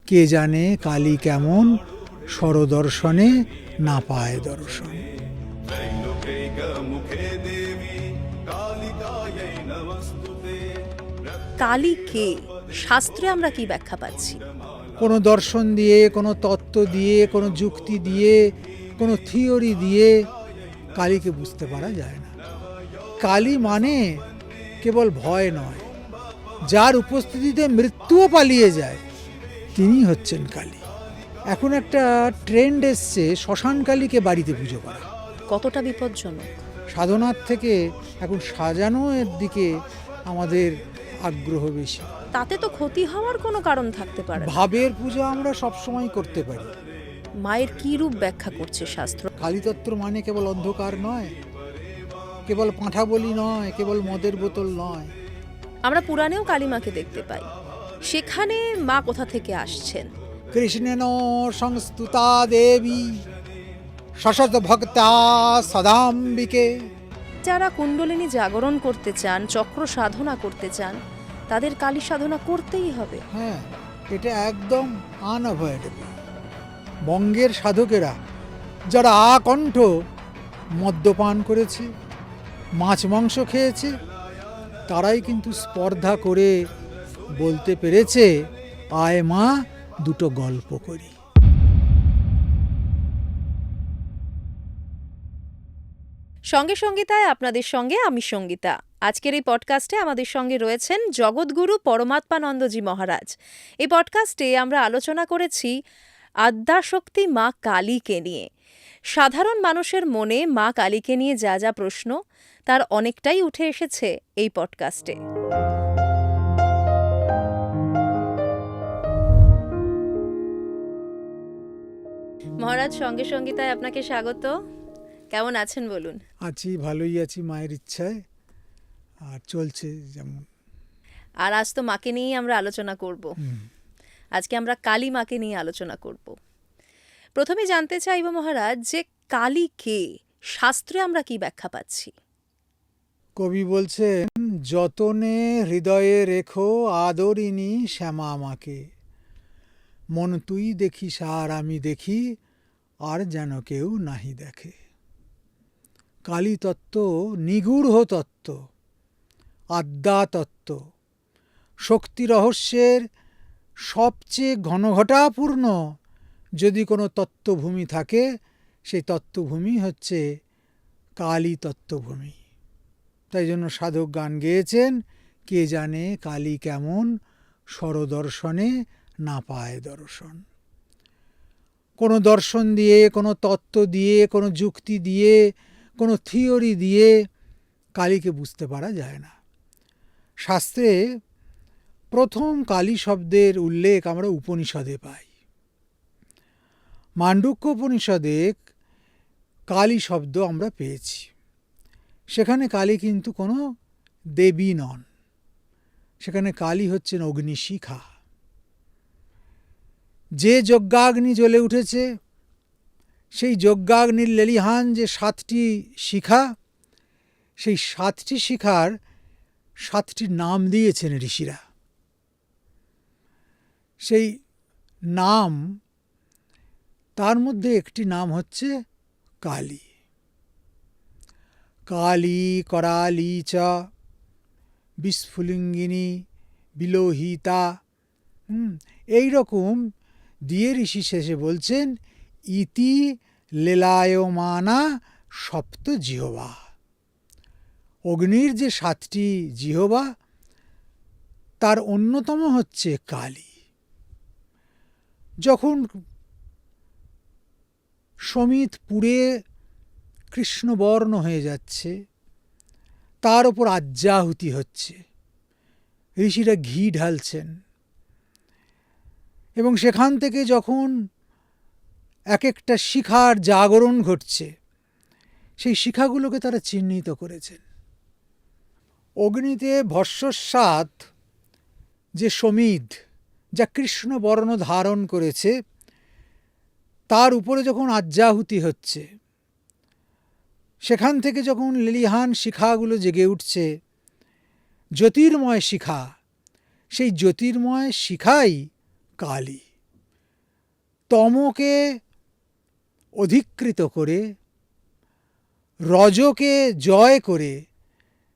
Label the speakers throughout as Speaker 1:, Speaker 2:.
Speaker 1: কে জানে কালী কেমন, স্বরদর্শনে না পায় দর্শন।
Speaker 2: কালী কে? শাস্ত্রে আমরা কি ব্যাখ্যা পাচ্ছি?
Speaker 1: কোনো দর্শন দিয়ে, কোনো তত্ত্ব দিয়ে, কোনো যুক্তি দিয়ে, কোনো থিওরি দিয়ে কালীকে বুঝতে পারা যায় না। কালী মানে কেবল ভয় নয়, যার উপস্থিতিতে মৃত্যুও পালিয়ে যায়, তিনি হচ্ছেন কালী। এখন একটা ট্রেন্ড এসছে শ্মশান কালীকে বাড়িতে পুজো করা।
Speaker 2: কতটা বিপজ্জনক?
Speaker 1: সাধনার থেকে এখন সাজানো এর দিকে আমাদের আগ্রহ বেশি।
Speaker 2: তাতে তো ক্ষতি হওয়ার কোনো কারণ থাকতে পারে না।
Speaker 1: ভাবের পূজা আমরা সবসময় করতে পারি।
Speaker 2: মায়ের কি রূপ ব্যাখ্যা করছে শাস্ত্র?
Speaker 1: কালীতত্ত্ব মানে কেবল অন্ধকার নয়, কেবল পাঁঠা বলি নয়, কেবল মদের বোতল নয়।
Speaker 2: আমরা পুরাণেও কালীমাকে দেখতে পাই। সেখানে মা কোথা থেকে আসছেন?
Speaker 1: কৃষ্ণেন সংস্তুতা দেবী সশত ভক্তা সদাম্বিকে।
Speaker 2: যারা কুণ্ডলিনী জাগরণ করতে চান, চক্র সাধনা করতে চান, তাদের কালী সাধনা করতেই হবে।
Speaker 1: হ্যাঁ, এটা একদম আনঅ্যাভয়েডেবল। বঙ্গের সাধকেরা যারা আকণ্ঠ মদ্যপান করেছে, মাছ মাংস খেয়েছে, তারাই কিন্তু স্পর্ধা করে বলতে পেরেছে, আয় মা দুটো গল্প করি।
Speaker 2: সঙ্গে সঙ্গীতায় আপনাদের সঙ্গে আমি সঙ্গীতা। আজকের এই পডকাস্টে আমাদের সঙ্গে রয়েছেন জগৎগুরু পরমাত্মানন্দজি মহারাজ। এই পডকাস্টে আমরা আলোচনা করেছি আদ্যাশক্তি মা কালীকে নিয়ে। সাধারণ মানুষের মনে মা কালীকে নিয়ে যা যা প্রশ্ন, তার অনেকটাই উঠে এসেছে এই পডকাস্টে। মহারাজ, সঙ্গে সঙ্গীতায় আপনাকে স্বাগত। কেমন আছেন বলুন?
Speaker 1: আছি, ভালোই আছি মায়ের ইচ্ছায়, আর চলছে যেমন।
Speaker 2: আর আজ তো মাকে নিয়েই আমরা আলোচনা করব। আজকে আমরা কালী মাকে নিয়ে আলোচনা করব। প্রথমে জানতে চাইব মহারাজ, যে কালী কে? শাস্ত্রে আমরা কি ব্যাখ্যা পাচ্ছি?
Speaker 1: কবি বলছেন, যতনে হৃদয়ে রেখো আদরিনী শ্যামা আমাকে, মন তুই দেখিস আর আমি দেখি, আর যেন কেউ নাহি দেখে। কালী তত্ত্ব নিগূঢ় তত্ত্ব, আদ্যা তত্ত্ব, শক্তি রহস্যের সবচেয়ে ঘনঘটাপূর্ণ যদি কোনো তত্ত্বভূমি থাকে, সেই তত্ত্বভূমি হচ্ছে কালী তত্ত্বভূমি। তাই জন্য সাধক গান গেয়েছেন, কে জানে কালী কেমন, স্বরদর্শনে না পায় দর্শন। কোনো দর্শন দিয়ে, কোনো তত্ত্ব দিয়ে, কোনো যুক্তি দিয়ে, কোনো থিওরি দিয়ে কালীকে বুঝতে পারা যায় না। শাস্ত্রে প্রথম কালী শব্দের উল্লেখ আমরা উপনিষদে পাই। মান্ডুক্য উপনিষদে কালী শব্দ আমরা পেয়েছি। সেখানে কালী কিন্তু কোনো দেবী নন, সেখানে কালী হচ্ছেন অগ্নিশিখা। যে যজ্ঞাগ্নি জ্বলে উঠেছে, সেই যজ্ঞাগ্নির লেলিহান যে 7টি শিখা, সেই 7টি শিখার 7টি নাম দিয়েছেন ঋষিরা। সেই নাম, তার মধ্যে একটি নাম হচ্ছে কালী। কালী, করালী চ বিস্ফুলিঙ্গিনী বিলোহিতা, এইরকম দিয়ে ঋষি শেষে বলছেন, ইতি লীলায়মানা সপ্ত জিহ্বা। অগ্নির যে 7টি জিহ্বা, তার অন্যতম হচ্ছে কালী। যখন সমিত পুড়ে কৃষ্ণবর্ণ হয়ে যাচ্ছে, তার ওপর আজ্যাহুতি হচ্ছে, ঋষিরা ঘি ঢালছেন, এবং সেখান থেকে যখন এক একটা শিখার জাগরণ ঘটছে, সেই শিখাগুলোকে তারা চিহ্নিত করেছেন। অগ্নিতে ভস্মস্বাদ যে সমিধ, যা কৃষ্ণবর্ণ ধারণ করেছে, তার উপরে যখন আজ্যাহুতি হচ্ছে, সেখান থেকে যখন লেলিহান শিখাগুলো জেগে উঠছে, জ্যোতির্ময় শিখা, সেই জ্যোতির্ময় শিখাই কালী। তমকে অধিকৃত করে, রজকে জয় করে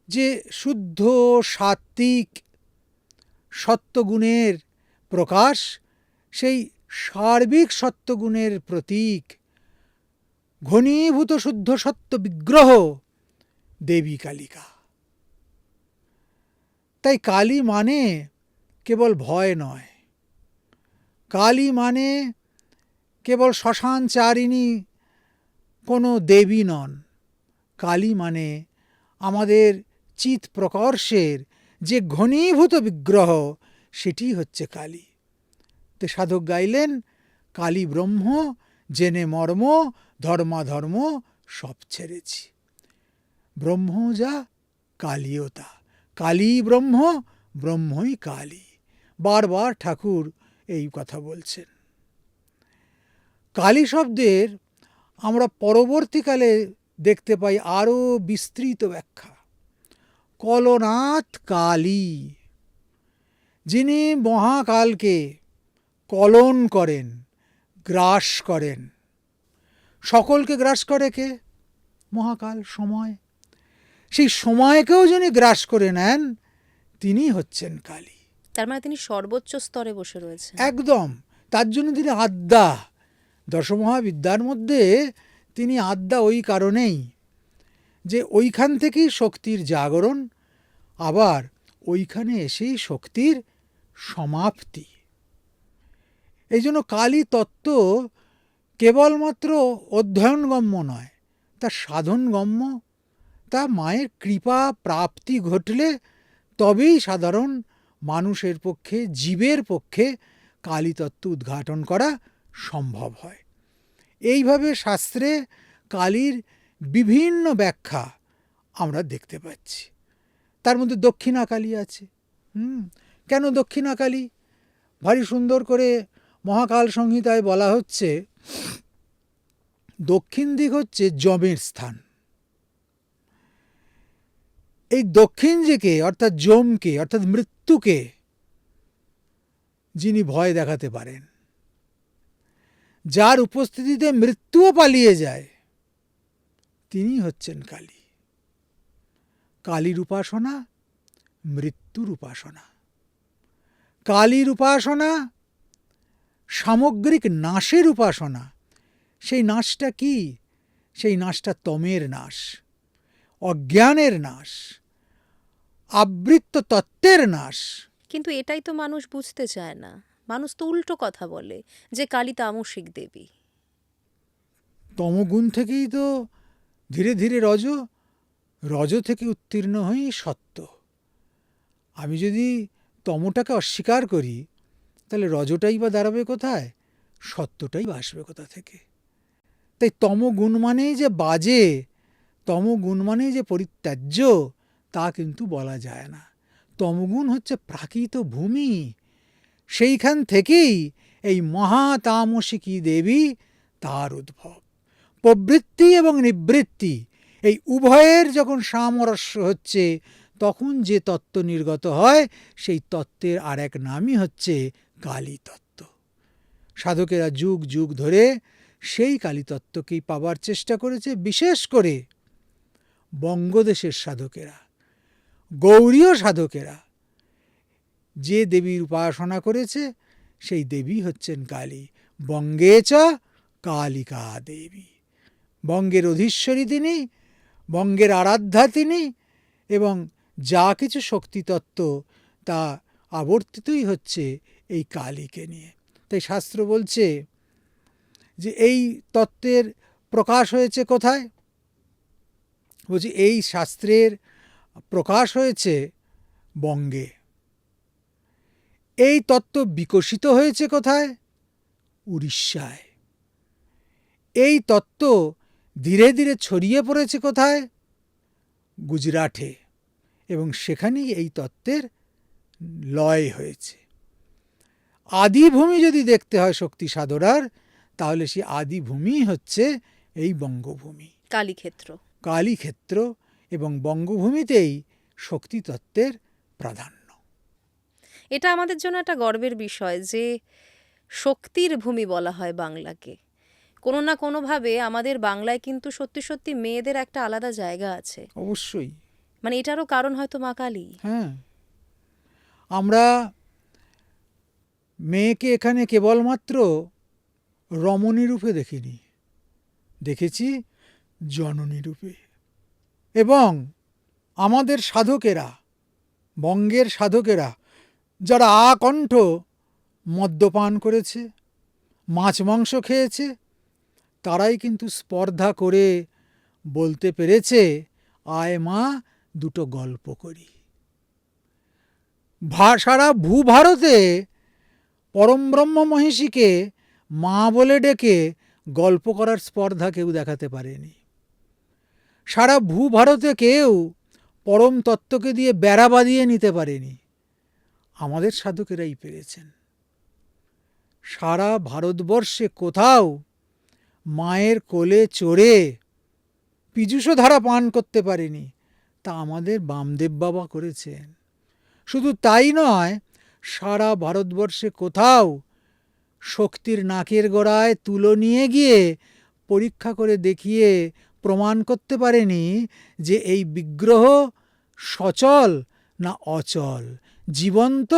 Speaker 1: যে শুদ্ধ সাত্ত্বিক সত্যগুণের প্রকাশ, সেই সার্বিক সত্যগুণের প্রতীক ঘনীভূত শুদ্ধ সত্য বিগ্রহ দেবী কালিকা। তাই কালী মানে কেবল ভয় নয়, কালী মানে কেবল শ্মশানচারিণী কোনো দেবী নন। কালী মানে আমাদের চিৎ প্রকর্ষের যে ঘনীভূত বিগ্রহ, সেটি হচ্ছে কালী। তো সাধক গাইলেন, কালী ব্রহ্ম জেনে মর্ম, ধর্মাধর্ম সব ছেড়েছি। ব্রহ্ম যা, কালীও তা। কালী ব্রহ্ম, ব্রহ্মই কালী। বারবার ঠাকুর এই কথা বলছেন। কালী শব্দের আমরা পরবর্তীকালে দেখতে পাই আরও বিস্তৃত ব্যাখ্যা। কলনাথ কালী, যিনি মহাকালকে কলন করেন, গ্রাস করেন। সকলকে গ্রাস করে কে? মহাকাল, সময়। সেই সময়কেও যিনি গ্রাস করে নেন, তিনি হচ্ছেন কালী।
Speaker 2: তার মানে তিনি সর্বোচ্চ স্তরে বসে রয়েছেন।
Speaker 1: একদম। তার জন্য তিনি আদ্যা। দশমহাবিদ্যার মধ্যে তিনি আদ্যা ওই কারণেই যে ওইখান থেকেই শক্তির জাগরণ, আবার ওইখানে এসেই শক্তির সমাপ্তি। এই জন্য কালী তত্ত্ব কেবলমাত্র অধ্যয়নগম্য নয়, তা সাধনগম্য। তা মায়ের কৃপা প্রাপ্তি ঘটলে তবেই সাধারণ মানুষের পক্ষে, জীবের পক্ষে কালীতত্ত্ব উদ্ঘাটন করা সম্ভব হয়। এইভাবে শাস্ত্রে কালীর বিভিন্ন ব্যাখ্যা আমরা দেখতে পাচ্ছি। তার মধ্যে দক্ষিণাকালী আছে। কেন দক্ষিণাকালী? ভারী সুন্দর করে মহাকাল সংহিতায় বলা হচ্ছে, দক্ষিণ দিক হচ্ছে যমের স্থান। এই দক্ষিণ দিকে অর্থাৎ যমকে, অর্থাৎ মৃত্যুকে যিনি ভয় দেখাতে পারেন, যার উপস্থিতিতে মৃত্যুও পালিয়ে যায়, তিনি হচ্ছেন কালী। কালীর উপাসনা মৃত্যুর উপাসনা। কালীর উপাসনা সামগ্রিক নাশের উপাসনা। সেই নাশটা কি? সেই নাশটা তমের নাশ, অজ্ঞানের নাশ, আবৃত্ত তত্ত্বের নাশ।
Speaker 2: কিন্তু এটাই তো মানুষ বুঝতে চায় না। মানুষ তো উল্টো কথা বলে যে কালী তামসিক দেবী।
Speaker 1: তমগুণ থেকেই তো ধীরে ধীরে রজ থেকে উত্তীর্ণ হই সত্য। আমি যদি তমটাকে অস্বীকার করি, তাহলে রজটাই বা দাঁড়াবে কোথায়? সত্যটাই বা আসবে কোথা থেকে? তাই তমগুণ মানেই যে বাজে, তমগুণ মানেই যে পরিত্যাজ্য, তা কিন্তু বলা যায় না। তমগুণ হচ্ছে প্রাকৃত ভূমি। সেইখান থেকেই এই মহাতামসিকী দেবী, তার উদ্ভব। প্রবৃত্তি এবং নিবৃত্তি এই উভয়ের যখন সামরস্য হচ্ছে, তখন যে তত্ত্ব নির্গত হয়, সেই তত্ত্বের আর এক নামই হচ্ছে কালী তত্ত্ব। সাধকেরা যুগ যুগ ধরে সেই কালী তত্ত্বকেই পাবার চেষ্টা করেছে। বিশেষ করে বঙ্গদেশের সাধকেরা, গৌড়ীয় সাধকেরা যে দেবীর উপাসনা করেছে, সেই দেবী হচ্ছেন কালী। বঙ্গে চ কালিকা দেবী। বঙ্গের অধীশ্বরী তিনি, বঙ্গের আরাধ্যা তিনি, এবং যা কিছু শক্তিতত্ত্ব তা আবর্তিতই হচ্ছে এই কালীকে নিয়ে। তাই শাস্ত্র বলছে যে এই তত্ত্বের প্রকাশ হয়েছে কোথায়? বলছি এই শাস্ত্রের প্রকাশ হয়েছে বঙ্গে। এই তত্ত্ব বিকশিত হয়েছে কোথায়? উড়িষ্যায়। এই তত্ত্ব ধীরে ধীরে ছড়িয়ে পড়েছে কোথায়? গুজরাটে। এবং সেখানেই এই তত্ত্বের লয় হয়েছে। আদিভূমি যদি দেখতে হয় শক্তি সাধনার, তাহলে সেই আদিভূমি হচ্ছে এই বঙ্গভূমি,
Speaker 2: কালীক্ষেত্র।
Speaker 1: কালীক্ষেত্র, এবং বঙ্গভূমিতেই শক্তিতত্ত্বের প্রাধান্য।
Speaker 2: এটা আমাদের জন্য একটা গর্বের বিষয় যে শক্তির ভূমি বলা হয় বাংলাকে। কোনো না কোনোভাবে আমাদের বাংলায় কিন্তু সত্যি সত্যি মেয়েদের একটা আলাদা জায়গা আছে।
Speaker 1: অবশ্যই।
Speaker 2: মানে এটারও কারণ হয়তো মা কালী।
Speaker 1: হ্যাঁ, আমরা মেয়েকে এখানে কেবলমাত্র রমণী রূপে দেখিনি, দেখেছি জননী রূপে। এবং আমাদের সাধকেরা, বঙ্গের সাধকেরা, যারা আকণ্ঠ মদ্যপান করেছে, মাছ মাংস খেয়েছে, তারাই কিন্তু স্পর্ধা করে বলতে পেরেছে, আয় মা দুটো গল্প করি। সারা ভূভারতে পরমব্রহ্ম মহিষীকে মা বলে ডেকে গল্প করার স্পর্ধা কেউ দেখাতে পারেনি। সারা ভূভারতে কেউ পরম তত্ত্বকে দিয়ে বেড়া বাঁধিয়ে নিতে পারেনি, আমাদের সাধকেরাই পেরেছেন। সারা ভারতবর্ষে কোথাও মায়ের কোলে চড়ে পীযূষধারা পান করতে পারেনি, তা আমাদের বামদেব বাবা করেছেন। শুধু তাই নয়, সারা ভারতবর্ষে কোথাও শক্তির নাকের গোড়ায় তুলো নিয়ে গিয়ে পরীক্ষা করে দেখিয়ে প্রমাণ করতে পারেনি যে এই বিগ্রহ সচল না অচল, জীবন্ত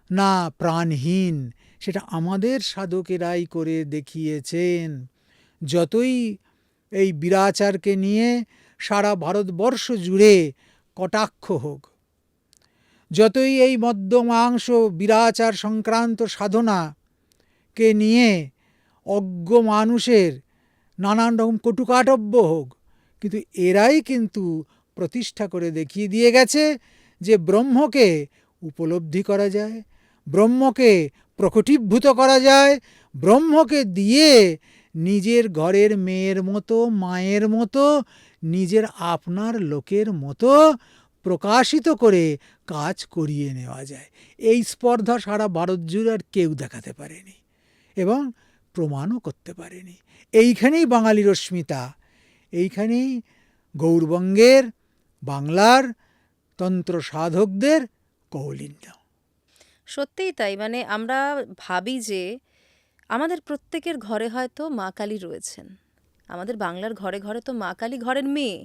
Speaker 1: না প্রাণহীন, সেটা আমাদের সাধকেরাই করে দেখিয়েছেন। যতই এই বিরাচারকে নিয়ে সারা ভারতবর্ষ জুড়ে কটাক্ষ হোক, যতই এই মদ্য মাংস বিরাচার সংক্রান্ত সাধনাকে নিয়ে অজ্ঞ মানুষের নানান রকম কটুকাটব্য হোক, কিন্তু এরাই কিন্তু প্রতিষ্ঠা করে দেখিয়ে দিয়ে গেছে যে ব্রহ্মকে উপলব্ধি করা যায়, ব্রহ্মকে প্রকটীভূত করা যায়, ব্রহ্মকে দিয়ে নিজের ঘরের মেয়ের মতো, মায়ের মতো, নিজের আপনার লোকের মতো প্রকাশিত করে কাজ করিয়ে নেওয়া যায়। এই স্পর্ধা সারা ভারত জুড়ে আর কেউ দেখাতে পারেনি এবং প্রমাণও করতে পারেনি। এইখানেই বাঙালির অস্মিতা, এইখানেই গৌরবঙ্গের বাংলার তন্ত্র সাধকদের কৌলিন্য।
Speaker 2: সত্যিই তাই। মানে আমরা ভাবি যে আমাদের প্রত্যেকের ঘরে হয়তো মা কালী রয়েছেন। আমাদের বাংলার ঘরে ঘরে তো মা কালী ঘরের মেয়ে,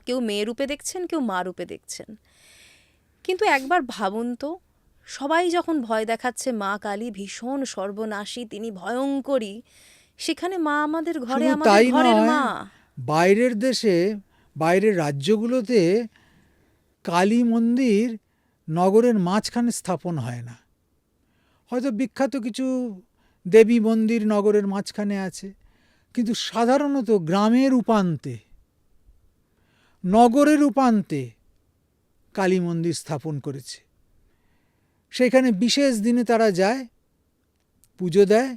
Speaker 2: কেউ মেয়ে রূপে দেখছেন, কেউ মা রূপে দেখছেন। কিন্তু একবার ভাবুন তো, সবাই যখন ভয় দেখাচ্ছে মা কালী ভীষণ সর্বনাশী, তিনি ভয়ঙ্করী, সেখানে মা আমাদের ঘরে, আমাদের ঘরের মা।
Speaker 1: বাইরের দেশে, বাইরের রাজ্যগুলোতে কালী মন্দির নগরের মাঝখানে স্থাপন হয় না। হয়তো বিখ্যাত কিছু দেবী মন্দির নগরের মাঝখানে আছে, কিন্তু সাধারণত গ্রামের উপান্তে, নগরের উপান্তে কালী মন্দির স্থাপন করেছে। সেখানে বিশেষ দিনে তারা যায়, পুজো দেয়,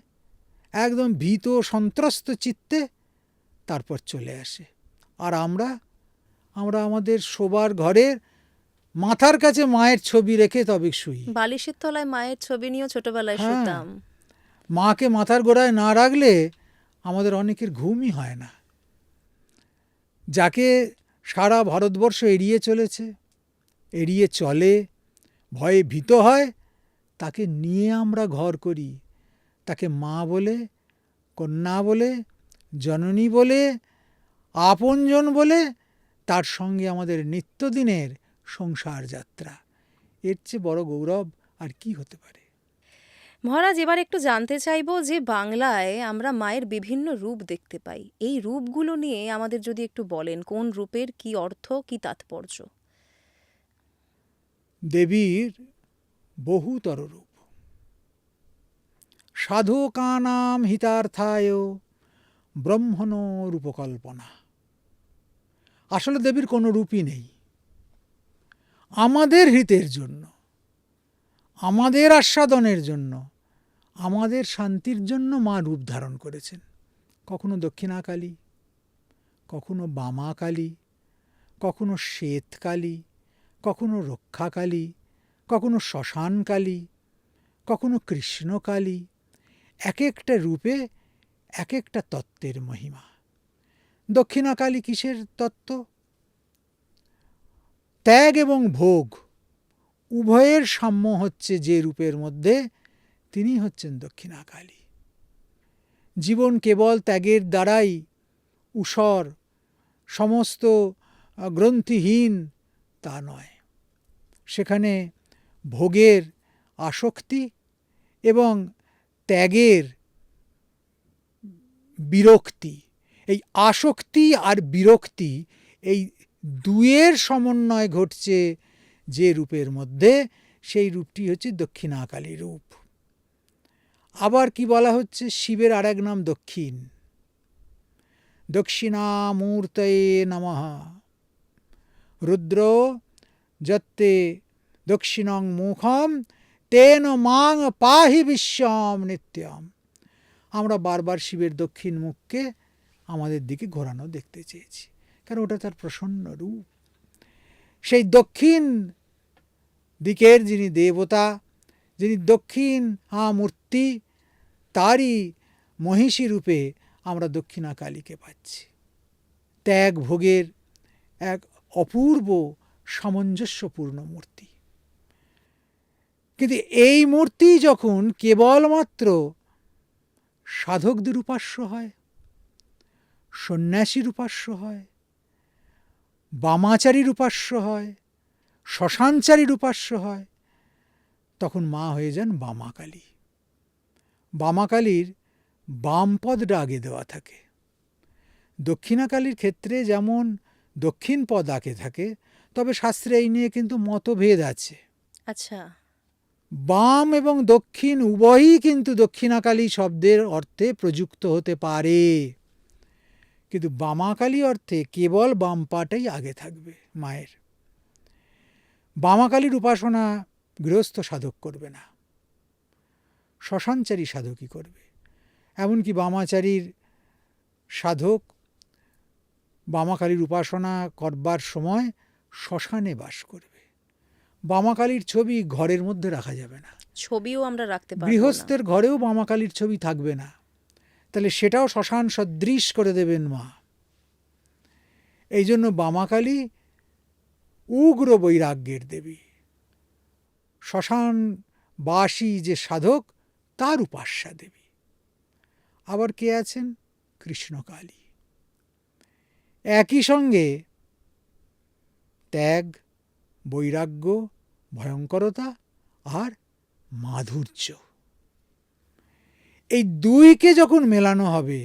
Speaker 1: একদম ভীত সন্ত্রস্ত চিত্তে, তারপর চলে আসে। আর আমরা আমাদের শোবার ঘরের মাথার কাছে মায়ের ছবি রেখে তবে শুই।
Speaker 2: বালিশের তলায় মায়ের ছবি নিয়েও ছোটবেলায় শুতাম।
Speaker 1: মাকে মাথার গোড়ায় না রাখলে আমাদের অনেকের ঘুমই হয় না। যাকে সারা ভারতবর্ষ এড়িয়ে চলেছে, এড়িয়ে চলে, ভয়ে ভীত হয়, তাকে নিয়ে আমরা ঘর করি, তাকে মা বলে, কন্যা বলে, জননী বলে, আপনজন বলে, তার সঙ্গে আমাদের নিত্যদিনের সংসার যাত্রা। এর চেয়ে বড় গৌরব আর কি হতে পারে?
Speaker 2: মহারাজ, এবার একটু জানতে চাইব যে বাংলায় আমরা মায়ের বিভিন্ন রূপ দেখতে পাই, এই রূপগুলো নিয়ে আমাদের যদি একটু বলেন, কোন রূপের কি অর্থ, কি তাৎপর্য?
Speaker 1: দেবীর বহুতর রূপ। সাধকানাম হিতার্থায় ব্রহ্মণ রূপকল্পনা। আসলে দেবীর কোনো রূপই নেই। আমাদের হিতের জন্য, আমাদের আস্বাদনের জন্য, আমাদের শান্তির জন্য মা রূপ ধারণ করেছেন। কখনো দক্ষিণাকালী, কখনো বামাকালী, কখনো শ্বেতকালী, কখনো রক্ষাকালী, কখনো শ্মশানকালী, কখনো কৃষ্ণকালী। এক একটা রূপে এক একটা তত্ত্বের মহিমা। দক্ষিণাকালী কিসের তত্ত্ব? ত্যাগ এবং ভোগ উভয়ের সাম্য হচ্ছে যে রূপের মধ্যে, তিনি হচ্ছেন দক্ষিণাকালী। জীবন কেবল ত্যাগের দ্বারাই ঊষর, সমস্ত গ্রন্থিহীন তা নয়। সেখানে ভোগের আসক্তি এবং ত্যাগের বিরক্তি, এই আসক্তি আর বিরক্তি, এই দুয়ের সমন্বয় ঘটছে যে রূপের মধ্যে, সেই রূপটি হচ্ছে দক্ষিণাকালী রূপ। আবার কি বলা হচ্ছে, শিবের আর এক নাম দক্ষিণ। দক্ষিণামূর্তয়ে নমঃ। রুদ্র যত্তে দক্ষিণং মুখম তেন মাং পাহি বিশ্বম নিত্যম। আমরা বারবার শিবের দক্ষিণ মুখকে আমাদের দিকে ঘোরানো দেখতে চেয়েছি, কারণ ওটা তার প্রসন্ন রূপ। সেই দক্ষিণ দিকের যিনি দেবতা, যিনি দক্ষিণ মূর্তি, তারই মহিষী রূপে আমরা দক্ষিণাকালীকে পাচ্ছি। ত্যাগ ভোগের এক অপূর্ব সামঞ্জস্যপূর্ণ মূর্তি। কিন্তু এই মূর্তি যখন কেবলমাত্র সাধকদের উপাস্য হয়, সন্ন্যাসীর উপাস্য হয়, বামাচারীর উপাস্য হয়, শ্মশানচারীর উপাস্য হয়, তখন মা হয়ে যান বামাকালী। বামাকালীর বামপদটা আগে দেওয়া থাকে। দক্ষিণাকালীর ক্ষেত্রে যেমন দক্ষিণ পদ আগে থাকে, তবে শাস্ত্রে এই নিয়ে কিন্তু মতভেদ আছে।
Speaker 2: আচ্ছা,
Speaker 1: বাম এবং দক্ষিণ উভয়ই কিন্তু দক্ষিণাকালী শব্দের অর্থে প্রযুক্ত হতে পারে, কিন্তু বামাকালী অর্থে কেবল বাম পাটাই আগে থাকবে মায়ের। বামাকালীর উপাসনা গৃহস্থ সাধক করবে না, শ্মশানচারী সাধকই করবে। এমনকি বামাচারীর সাধক বামাকালীর উপাসনা করবার সময় শ্মশানে বাস করবে। বামাকালীর ছবি ঘরের মধ্যে রাখা যাবে না,
Speaker 2: ছবিও আমরা রাখতে পারবো না।
Speaker 1: গৃহস্থের ঘরেও বামাকালীর ছবি থাকবে না, তাহলে সেটাও শ্মশান সদৃশ করে দেবেন মা। এই জন্য বামাকালী উগ্র বৈরাগ্যের দেবী। শ্মশানবাসী যে সাধক, তার উপাস্যা দেবী। আবার কে আছেন? কৃষ্ণকালী। একই সঙ্গে ত্যাগ, বৈরাগ্য, ভয়ঙ্করতা আর মাধুর্য, এই দুইকে যখন মেলানো হবে,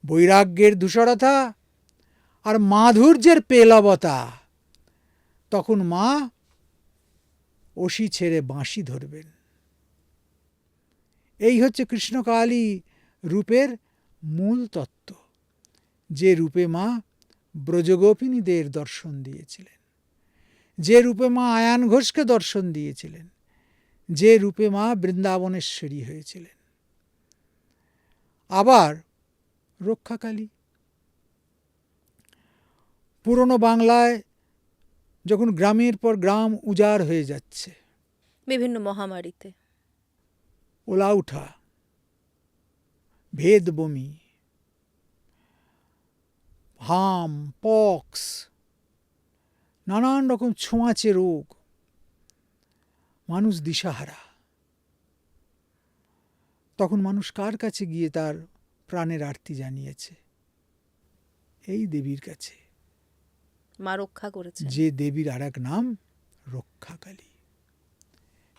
Speaker 1: বৈরাগ্যের ধূসরতা আর মাধুর্যের পেলবতা, তখন মা অসি ছেড়ে বাঁশি ধরবেন। এই হচ্ছে কৃষ্ণকালী রূপের মূল তত্ত্ব, যে রূপে মা ব্রজগোপিনীদের দর্শন দিয়েছিলেন, যে রূপে মা আয়ান ঘোষকে দর্শন দিয়েছিলেন, যে রূপে মা বৃন্দাবনেশ্বরী হয়েছিলেন। আবার রক্ষাকালী। পুরনো বাংলায় যখন গ্রামের পর গ্রাম উজাড় হয়ে যাচ্ছে,
Speaker 2: বিভিন্ন মহামারীতে,
Speaker 1: ওলা উঠা, ভেদ বমি, হাম, পক্স, নানান রকম ছোঁয়াচে রোগ, মানুষ দিশাহারা, তখন মানুষ কার কাছে গিয়ে তার প্রাণের আর্তি জানিয়েছে? এই দেবীর কাছে,
Speaker 2: মা রক্ষা করেছেন।
Speaker 1: যে দেবীর আর এক নাম রক্ষাকালী।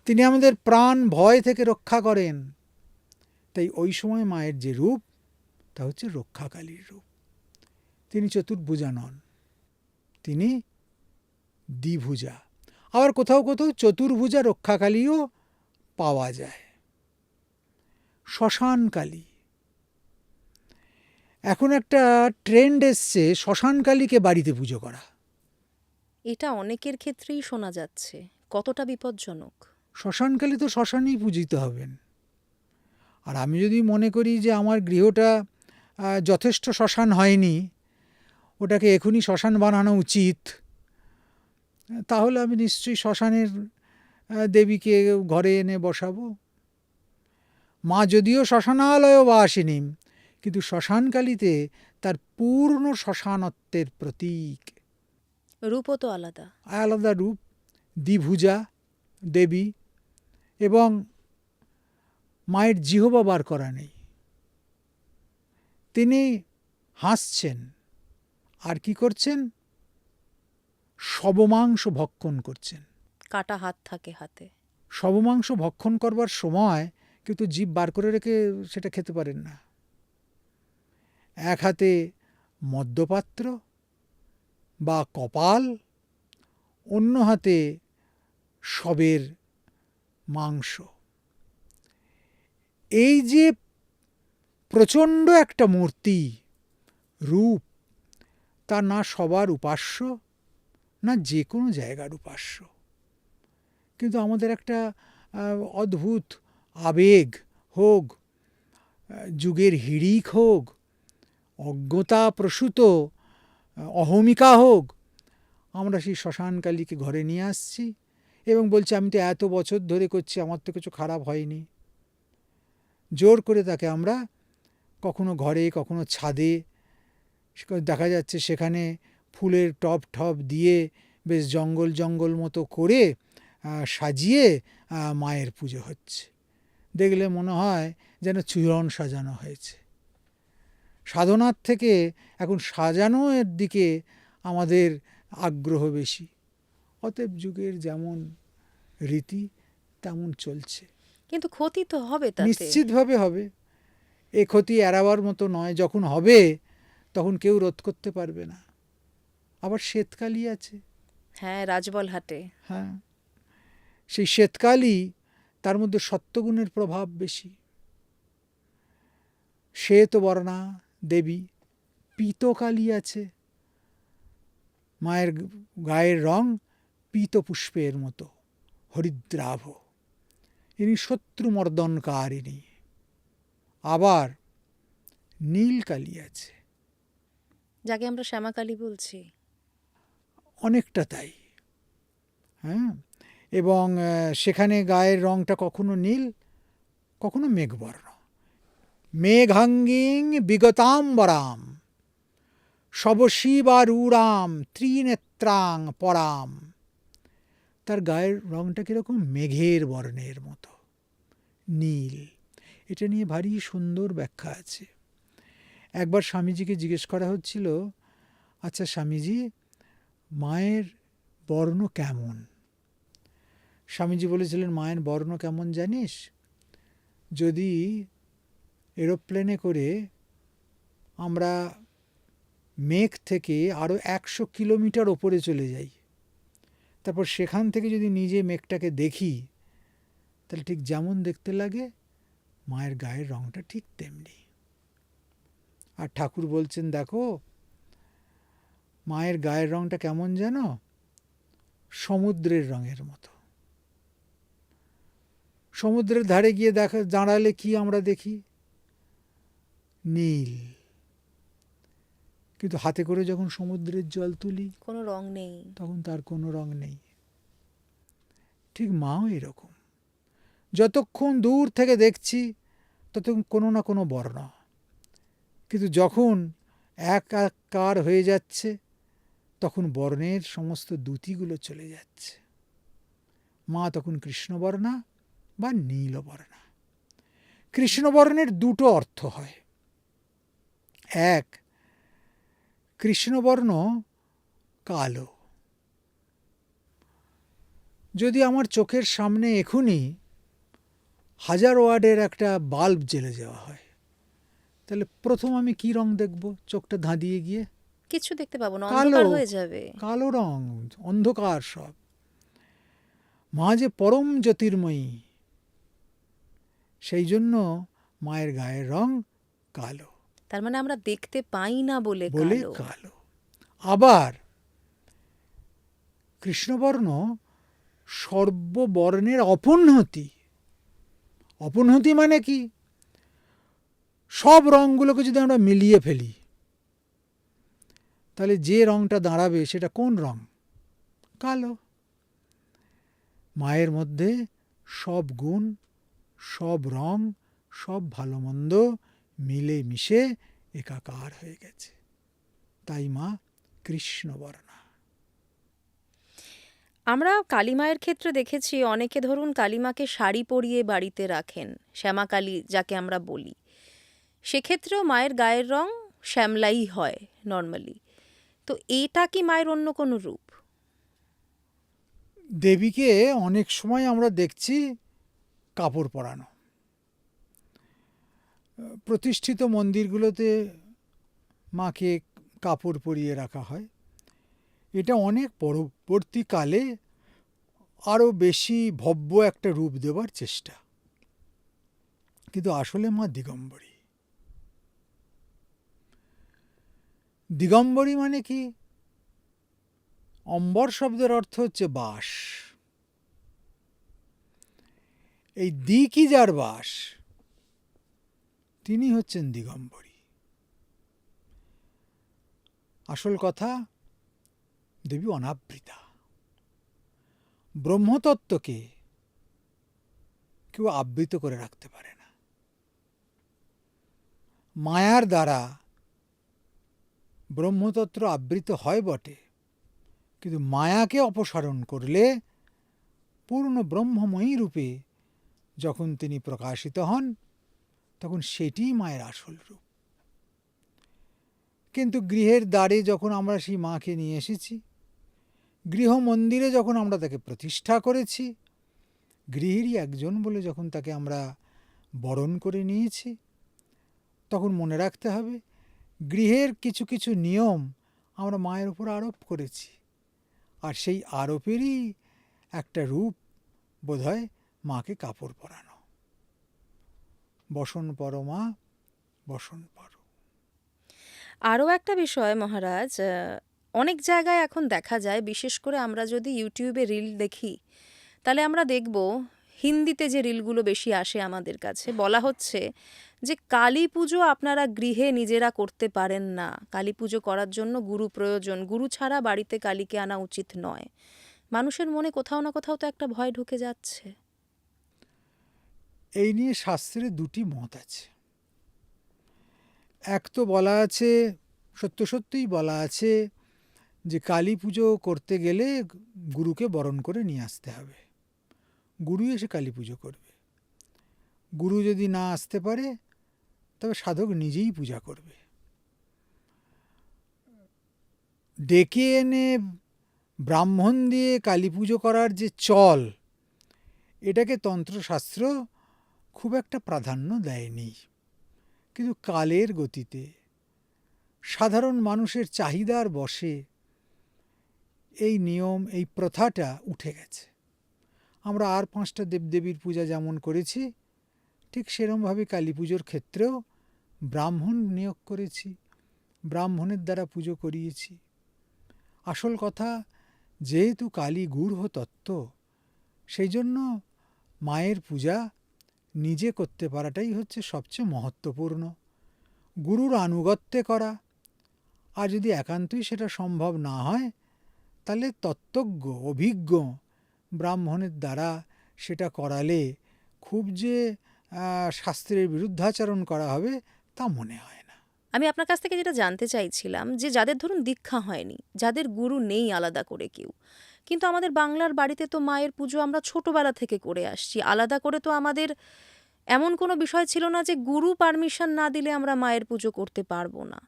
Speaker 1: তিনি আমাদের প্রাণ ভয় থেকে রক্ষা করেন। তাই ওই সময় মায়ের যে রূপ, তা হচ্ছে রক্ষাকালীর রূপ। তিনি চতুর্ভুজা নন, তিনি দ্বিভুজা। আবার কোথাও কোথাও চতুর্ভুজা রক্ষাকালীও পাওয়া যায়। শ্মশানকালী, এখন একটা ট্রেন্ড এসছে শ্মশানকালীকে বাড়িতে পুজো করা।
Speaker 2: এটা অনেকের ক্ষেত্রেই শোনা যাচ্ছে, কতটা বিপজ্জনক?
Speaker 1: শ্মশানকালী তো শ্মশানেই পূজিত হবেন। আর আমি যদি মনে করি যে আমার গৃহটা যথেষ্ট শ্মশান হয়নি, ওটাকে এখনই শ্মশান বানানো উচিত, তাহলে আমি নিশ্চয়ই শ্মশানের দেবীকে ঘরে এনে বসাবো। মা যদিও শ্মশানালয় বাসিনী, কিন্তু শ্মশানকালীতে তার পূর্ণ শ্মশানত্বের প্রতীক।
Speaker 2: রূপও তো আলাদা,
Speaker 1: আলাদা রূপ, দ্বিভুজা দেবী, এবং মায়ের জিহবা বার করা নেই। তিনি হাসছেন আর কি করছেন? শবমাংস ভক্ষণ করছেন।
Speaker 2: কাটা হাত থাকে হাতে।
Speaker 1: শবমাংস ভক্ষণ করবার সময় কিন্তু জিভ বার করে রেখে সেটা খেতে পারেন না। এক হাতে মদ্যপাত্র বা কপাল, অন্য হাতে শবের মাংস। এই যে প্রচণ্ড একটা মূর্তি রূপ, তা না সবার উপাস্য, না যে কোনো জায়গার উপাস্য। কিন্তু আমাদের একটা অদ্ভুত আবেগ হোক, যুগের হিড়িক হোক, অজ্ঞতা প্রসূত অহমিকা হোক, আমরা সেই শ্মশানকালীকে ঘরে নিয়ে আসছি এবং বলছি আমি তো এত বছর ধরে করছি, আমার তো কিছু খারাপ হয়নি। জোর করে তাকে আমরা কখনো ঘরে কখনো ছাদে, দেখা যাচ্ছে সেখানে ফুলের টব ঠব দিয়ে বেশ জঙ্গল জঙ্গল মতো করে সাজিয়ে মায়ের পুজো হচ্ছে। দেখলে মনে হয় যেন চূড়ন সাজানো হয়েছে। সাধনার থেকে এখন সাজানোর দিকে আমাদের আগ্রহ বেশি। অতএব যুগের যেমন রীতি তেমন চলছে।
Speaker 2: কিন্তু ক্ষতি তো হবে তাতে।
Speaker 1: নিশ্চিতভাবে হবে। এ ক্ষতি এড়াবার মতো নয়। যখন হবে তখন কেউ রোধ করতে পারবে না। আবার শ্বেতকালী আছে।
Speaker 2: হ্যাঁ, রাজবলহাটে।
Speaker 1: হ্যাঁ, সেই শ্বেতকালী, তার মধ্যে সত্যগুণের প্রভাব বেশি। শ্বেতবর্ণা দেবী। পীতকালী আছে, মায়ের গায়ের রং পীতপুষ্পের মতো হরিদ্রাভ, ইনি শত্রুমর্দনকারিণী। আবার নীলকালী আছে,
Speaker 2: যাকে আমরা শ্যামাকালী বলছি।
Speaker 1: অনেকটা তাই। হ্যাঁ, এবং সেখানে গায়ের রংটা কখনো নীল, কখনো মেঘবর্ণ। মেঘাঙ্গিং বিগতাম্বরাম শবশিবারূঢ়াম ত্রিনেত্রাং পরাম। তার গায়ের রংটা কীরকম? মেঘের বর্ণের মতো নীল। এটা নিয়ে ভারী সুন্দর ব্যাখ্যা আছে। একবার স্বামীজিকে জিজ্ঞেস করা হচ্ছিল, আচ্ছা স্বামীজি, মায়ের বর্ণ কেমন? স্বামীজি বলেছিলেন, মায়ের বর্ণ কেমন জানিস? যদি এরোপ্লেনে করে আমরা মেঘ থেকে আরও 100 কিলোমিটার ওপরে চলে যাই, তারপর সেখান থেকে যদি নিজে মেঘটাকে দেখি, তাহলে ঠিক যেমন দেখতে লাগে মায়ের গায়ের রংটা ঠিক তেমনি। আর ঠাকুর বলছেন, দেখো মায়ের গায়ের রংটা কেমন জানো? সমুদ্রের রঙের মতো। সমুদ্রের ধারে গিয়ে দাঁড়ালে কি আমরা দেখি? নীল। কিন্তু হাতে করে যখন সমুদ্রের জল তুলি,
Speaker 2: কোনো রং নেই,
Speaker 1: তখন তার কোনো রং নেই। ঠিক মাও এরকম। যতক্ষণ দূর থেকে দেখছি ততক্ষণ কোনো না কোনো বর্ণ, কিন্তু যখন একাকার হয়ে যাচ্ছে তখন বর্ণের সমস্ত দ্যুতিগুলো চলে যাচ্ছে। মা তখন কৃষ্ণবর্ণা বা নীলবর্ণা। কৃষ্ণবর্ণের দুটো অর্থ হয়। এক, কৃষ্ণবর্ণ কালো। যদি আমার চোখের সামনে এখনই 1000 ওয়াটের একটা বাল্ব জ্বেলে যাওয়া হয়, তাহলে প্রথম আমি কি রং দেখব? চোখটা ধাঁধিয়ে গিয়ে
Speaker 2: কিছু দেখতে পাবো না,
Speaker 1: কালো,
Speaker 2: অন্ধকার হয়ে যাবে।
Speaker 1: কালো রং, অন্ধকার সব। মা যে পরম জ্যোতির্ময়ী, সেই জন্য মায়ের গায়ের রং কালো।
Speaker 2: তার মানে আমরা দেখতে পাই না বলে
Speaker 1: কালো। আবার কৃষ্ণবর্ণ সর্ববর্ণের অপন্নতি। অপন্নতি মানে কি? সব রঙগুলোকে যদি আমরা মিলিয়ে ফেলি, তাহলে যে রংটা দাঁড়াবে সেটা কোন রং? কালো। মায়ের মধ্যে সব গুণ, সব রং, সব ভালো মন্দ মিলে মিশে একাকার হয়ে গেছে। তাই মা কৃষ্ণবর্ণা।
Speaker 2: আমরা কালী মায়ের ক্ষেত্রে দেখেছি অনেকে ধরুন কালীমাকে শাড়ি পরিয়ে বাড়িতে রাখেন, শ্যামা কালী যাকে আমরা বলি। সেক্ষেত্রেও মায়ের গায়ের রং শ্যামলাই হয় নর্মালি। তো এটা কি মায়ের অন্য কোনো রূপ?
Speaker 1: দেবীকে অনেক সময় আমরা দেখছি কাপড় পরানো। প্রতিষ্ঠিত মন্দিরগুলোতে মাকে কাপড় পরিয়ে রাখা হয়। এটা অনেক পরবর্তীকালে আরও বেশি ভব্য একটা রূপ দেবার চেষ্টা, কিন্তু আসলে মা দিগম্বরী। দিগম্বরী মানে কি? অম্বর শব্দের অর্থ হচ্ছে বাস। এই কি যার বাস, তিনি হচ্ছেন দিগম্বরী। আসল কথা, দেবী অনাবৃতা। ব্রহ্মতত্ত্বকে কেউ আবৃত করে রাখতে পারে না। মায়ার দ্বারা ব্রহ্মতত্ত্ব আবৃত হয় বটে, কিন্তু মায়াকে অপসারণ করলে পূর্ণ ব্রহ্মময়ী রূপে যখন তিনি প্রকাশিত হন, তখন সেটিই মায়ের আসল রূপ। কিন্তু গৃহের দ্বারে যখন আমরা সেই মাকে নিয়ে এসেছি, গৃহ মন্দিরে যখন আমরা তাকে প্রতিষ্ঠা করেছি, গৃহেরই একজন বলে যখন তাকে আমরা বরণ করে নিয়েছি, তখন মনে রাখতে হবে গৃহের কিছু কিছু নিয়ম আমরা মায়ের উপর আরোপ করেছি, আর সেই আরোপেরই একটা রূপ বোধহয় মাকে কাপড় পরানো। বসন পর মা, বসন পর।
Speaker 2: আরও একটা বিষয় মহারাজ, অনেক জায়গায় এখন দেখা যায়, বিশেষ করে আমরা যদি ইউটিউবে রিল দেখি, তাহলে আমরা দেখব হিন্দিতে যে রিলগুলো বেশি আসে আমাদের কাছে, বলা হচ্ছে যে কালী পুজো আপনারা গৃহে নিজেরা করতে পারেন না, কালী পুজো করার জন্য গুরু প্রয়োজন, গুরু ছাড়া বাড়িতে কালীকে আনা উচিত নয়। মানুষের মনে কোথাও না কোথাও তো একটা ভয় ঢুকে যাচ্ছে।
Speaker 1: এই নিয়ে শাস্ত্রে দুটি মত আছে। এক তো বলা আছে, সত্যিই বলা আছে যে কালী পুজো করতে গেলে গুরুকে বরণ করে নিয়ে আসতে হবে, গুরু এসে কালী পুজো করবে। গুরু যদি না আসতে পারে, তবে সাধক নিজেই পূজা করবে। ডেকে এনে ব্রাহ্মণ দিয়ে কালী পুজো করার যে চল, এটাকে তন্ত্রশাস্ত্র খুব একটা প্রাধান্য দেয়নি। কিন্তু কালের গতিতে সাধারণ মানুষের চাহিদার বশে এই নিয়ম, এই প্রথাটা উঠে গেছে। আমরা আর 5টা দেবদেবীর পূজা যেমন করেছি, ঠিক সেরকমভাবে কালী পুজোর ক্ষেত্রেও ব্রাহ্মণ নিয়োগ করেছি, ব্রাহ্মণের দ্বারা পুজো করিয়েছি। আসল কথা, যেহেতু কালী গূঢ় তত্ত্ব, সেই জন্য মায়ের পূজা নিজে করতে পারাটাই হচ্ছে সবচেয়ে মহত্বপূর্ণ। গুরুর আনুগত্যে করা, আর যদি একান্তই সেটা সম্ভব না হয়, তাহলে তত্ত্বজ্ঞ অভিজ্ঞ ব্রাহ্মণের দ্বারা সেটা করালে খুব যে শাস্ত্রের বিরুদ্ধাচরণ করা হবে তা মনে হয় না।
Speaker 2: আমি আপনার কাছ থেকে যেটা জানতে চাইছিলাম, যে যাদের ধরুন দীক্ষা হয়নি, যাদের গুরু নেই আলাদা করে কেউ, কিন্তু আমাদের বাংলার বাড়িতে তো মায়ের পুজো আমরা ছোটবেলা থেকে করে আসছি, আলাদা করে তো আমাদের এমন কোনো বিষয় ছিল না যে গুরু পারমিশন না দিলে আমরা মায়ের পুজো করতে পারবো না।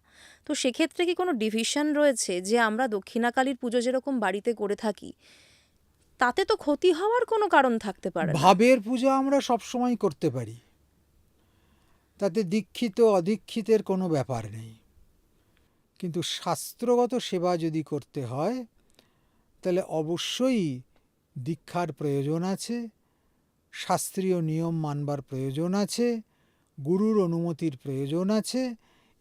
Speaker 2: তো সেক্ষেত্রে কি কোনো ডিভিশন রয়েছে যে আমরা দক্ষিণাকালীর পুজো যেরকম বাড়িতে করে থাকি, তাতে তো ক্ষতি হওয়ার কোনো কারণ থাকতে পারে না?
Speaker 1: ভাবের পূজা আমরা সবসময় করতে পারি, তাতে দীক্ষিত অদীক্ষিতের কোনো ব্যাপার নেই। কিন্তু শাস্ত্রগত সেবা যদি করতে হয়, তাহলে অবশ্যই দীক্ষার প্রয়োজন আছে, শাস্ত্রীয় নিয়ম মানবার প্রয়োজন আছে, গুরুর অনুমতির প্রয়োজন আছে,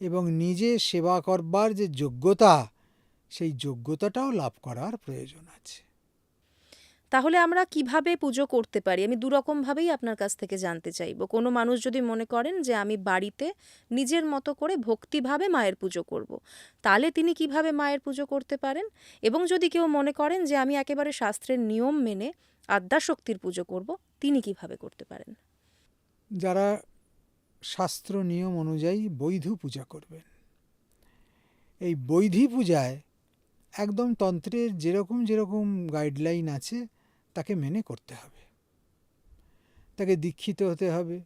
Speaker 1: এবং নিজে সেবা করবার যে যোগ্যতা, সেই যোগ্যতাটাও লাভ করার প্রয়োজন আছে।
Speaker 2: তাহলে আমরা কিভাবে পুজো করতে পারি? আমি দুরকমভাবেই আপনার কাছ থেকে জানতে চাইব। কোনো মানুষ যদি মনে করেন যে আমি বাড়িতে নিজের মতো করে ভক্তিভাবে মায়ের পুজো করব, তাহলে তিনি কিভাবে মায়ের পুজো করতে পারেন? এবং যদি কেউ মনে করেন যে আমি একেবারে শাস্ত্রের নিয়ম মেনে আদ্যাশক্তির পুজো করব, তিনি কিভাবে করতে পারেন?
Speaker 1: যারা শাস্ত্র নিয়ম অনুযায়ী বৈধ পূজা করবেন, এই বৈধি পূজায় একদম তন্ত্রের যেরকম যেরকম গাইডলাইন আছে তাকে মেনে করতে হবে। তাকে দীক্ষিত হতে হবে,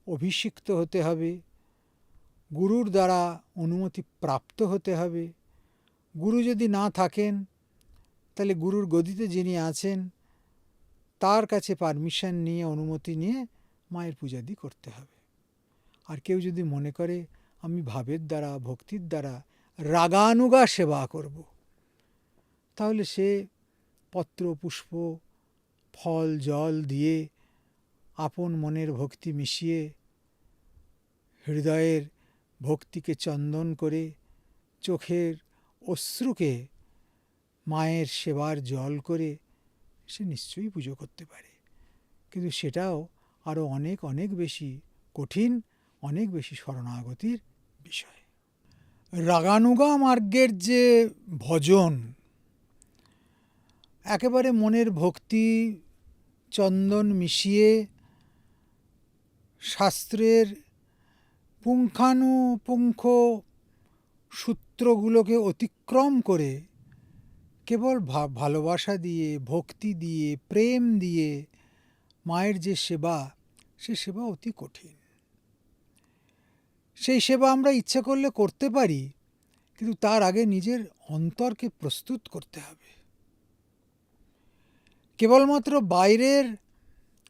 Speaker 1: অভিষিক্ত হতে হবে, গুরুর দ্বারা অনুমতি প্রাপ্ত হতে হবে। গুরু যদি না থাকেন তাহলে গুরুর গদিতে যিনি আছেন তার কাছে পারমিশন নিয়ে, অনুমতি নিয়ে মায়ের পূজাদি করতে হবে। আর কেউ যদি মনে করে আমি ভাবের দ্বারা, ভক্তির দ্বারা রাগানুগা সেবা করব, তাহলে সে পত্র পুষ্প ফল জল দিয়ে আপন মনের ভক্তি মিশিয়ে, হৃদয়ের ভক্তিকে চন্দন করে, চোখের অশ্রুকে মায়ের সেবার জল করে সে নিশ্চয়ই পুজো করতে পারে। কিন্তু সেটাও আরও অনেক অনেক বেশি কঠিন, অনেক বেশি শরণাগতির বিষয়। রাগানুগা মার্গের যে ভজন, একেবারে মনের ভক্তি চন্দন মিশিয়ে শাস্ত্রের পুঙ্খানুপুঙ্খ সূত্রগুলোকে অতিক্রম করে কেবল ভালোবাসা দিয়ে, ভক্তি দিয়ে, প্রেম দিয়ে মায়ের যে সেবা, সে সেবা অতি কঠিন। সেই সেবা আমরা ইচ্ছে করলে করতে পারি, কিন্তু তার আগে নিজের অন্তরকে প্রস্তুত করতে হবে। কেবলমাত্র বাইরের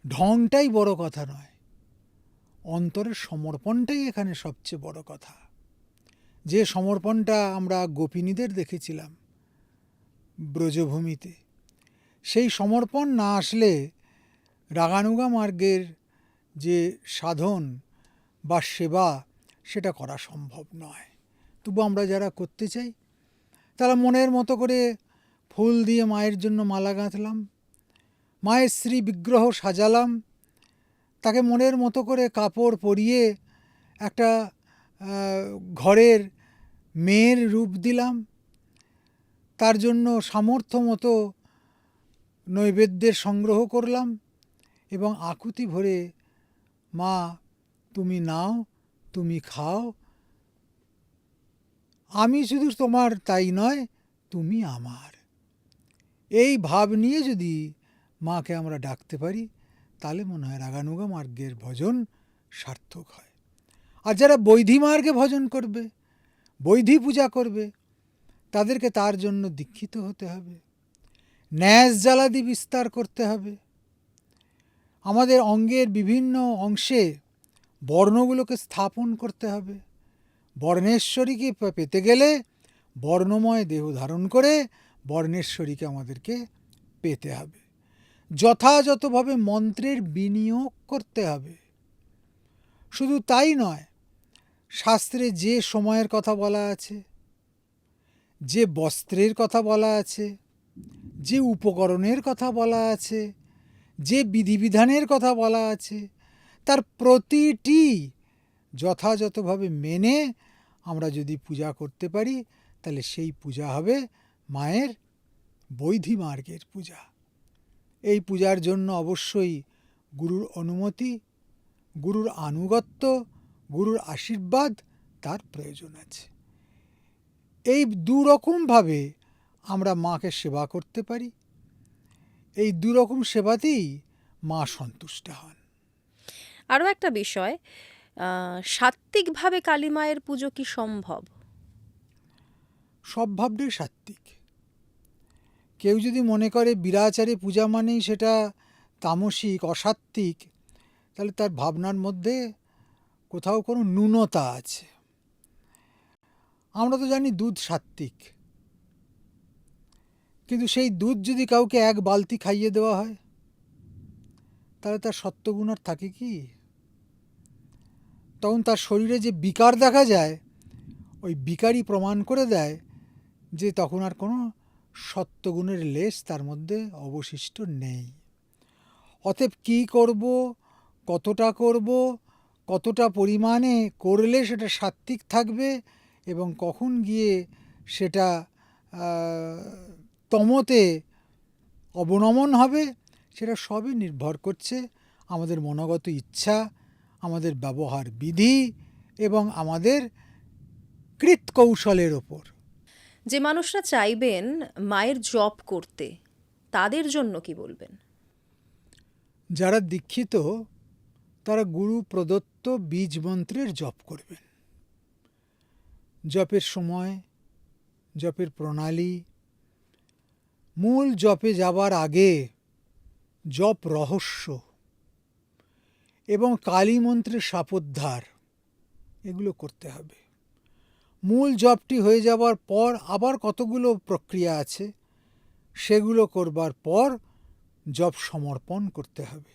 Speaker 1: ঢংটাই বড় কথা নয়, অন্তরের সমর্পণটাই এখানে সবচেয়ে বড় কথা। যে সমর্পণটা আমরা গোপিনীদের দেখেছিলাম ব্রজভূমিতে, সেই সমর্পণ না আসলে রাগানুগা মার্গের যে সাধন বা সেবা, সেটা করা সম্ভব নয়। তবু আমরা যারা করতে চাই তারা মনের মতো করে ফুল দিয়ে মায়ের জন্য মালা গাঁথলাম, মায়ের শ্রী বিগ্রহ সাজালাম, তাকে মনের মতো করে কাপড় পরিয়ে একটা ঘরের মেয়ের রূপ দিলাম, তার জন্য সামর্থ্য মতো নৈবেদ্যের সংগ্রহ করলাম এবং আকুতি ভরে মা তুমি নাও, তুমি খাও, আমি শুধু তোমার তাই নয় তুমি আমার, এই ভাব নিয়ে যদি মাকে আমরা ডাকতে পারি তাহলে মনে হয় রাগানুগা মার্গের ভজন সার্থক হয়। আর যারা বৈধি মার্গে ভজন করবে, বৈধি পূজা করবে, তাদেরকে তার জন্য দীক্ষিত হতে হবে, ন্যাস জ্বালাদি বিস্তার করতে হবে, আমাদের অঙ্গের বিভিন্ন অংশে বর্ণগুলোকে স্থাপন করতে হবে। বর্ণেশ্বরীকে পেতে গেলে বর্ণময় দেহ ধারণ করে বর্ণেশ্বরীকে আমাদেরকে পেতে হবে। যথাযথভাবে মন্ত্রের বিনিয়োগ করতে হবে। শুধু তাই নয়, শাস্ত্রে যে সময়ের কথা বলা আছে, যে বস্ত্রের কথা বলা আছে, যে উপকরণের কথা বলা আছে, যে বিধিবিধানের কথা বলা আছে, তার প্রতিটি যথাযথভাবে মেনে আমরা যদি পূজা করতে পারি তাহলে সেই পূজা হবে মায়ের বৈধি মার্গের পূজা। এই পূজার জন্য অবশ্যই গুরুর অনুমতি, গুরুর আনুগত্য, গুরুর আশীর্বাদ তার প্রয়োজন আছে। এই দুরকমভাবে আমরা মাকে সেবা করতে পারি, এই দুরকম সেবাতেই মা সন্তুষ্ট হন।
Speaker 2: আরও একটা বিষয়, সাত্ত্বিকভাবে কালী মায়ের পুজো কি সম্ভব?
Speaker 1: সব ভাবটাই সাত্ত্বিক। কেউ যদি মনে করে বিরাচারে পূজা মানেই সেটা তামসিক, অসাত্ত্বিক, তাহলে তার ভাবনার মধ্যে কোথাও কোনো ন্যূনতা আছে। আমরা তো জানি দুধ সাত্ত্বিক, কিন্তু সেই দুধ যদি কাউকে এক বালতি খাইয়ে দেওয়া হয় তাহলে তার সত্ত্বগুণ আর থাকে কি? তখন তার শরীরে যে বিকার দেখা যায়, ওই বিকারই প্রমাণ করে দেয় যে তখন আর কোনো সত্ত্বগুণের লেশ তার মধ্যে অবশিষ্ট নেই। অতএব কী করব, কতটা করব, কতটা পরিমাণে করলে সেটা সাত্ত্বিক থাকবে এবং কখন গিয়ে সেটা তমতে অবনমন হবে, সেটা সবই নির্ভর করছে আমাদের মনোগত ইচ্ছা, আমাদের ব্যবহার বিধি এবং আমাদের কৃত কৌশলের ওপর।
Speaker 2: যে মানুষরা চাইবেন মায়ের জপ করতে, তাদের জন্য কি বলবেন?
Speaker 1: যারা দীক্ষিত তারা গুরু প্রদত্ত বীজ মন্ত্রের জপ করবেন। জপের সময়, জপের প্রণালী, মূল জপে যাবার আগে জপ রহস্য এবং কালী মন্ত্রের শাপোদ্ধার এগুলো করতে হবে। মূল জপটি হয়ে যাবার পর আবার কতগুলো প্রক্রিয়া আছে, সেগুলো করবার পর জপ সমর্পণ করতে হবে।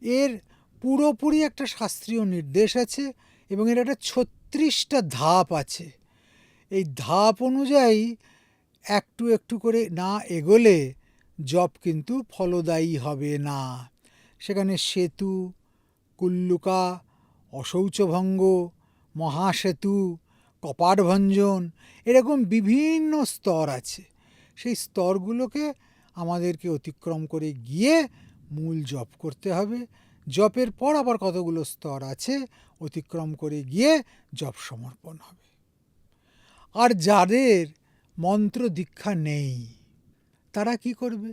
Speaker 1: এর পুরোপুরি একটা শাস্ত্রীয় নির্দেশ আছে এবং এর একটা ৩৬টা ধাপ আছে। এই ধাপ অনুযায়ী একটু একটু করে না এগোলে জপ কিন্তু ফলদায়ী হবে না। সেখানে সেতু, কুল্লুকা, অশৌচভঙ্গ, মহাসেতু, কপাটভঞ্জন, এরকম বিভিন্ন স্তর আছে। সেই স্তরগুলোকে আমাদেরকে অতিক্রম করে গিয়ে মূল জপ করতে হবে। জপের পর আবার কতগুলো স্তর আছে, অতিক্রম করে গিয়ে জপ সমর্পণ হবে। আর যাদের মন্ত্র দীক্ষা নেই তারা কি করবে?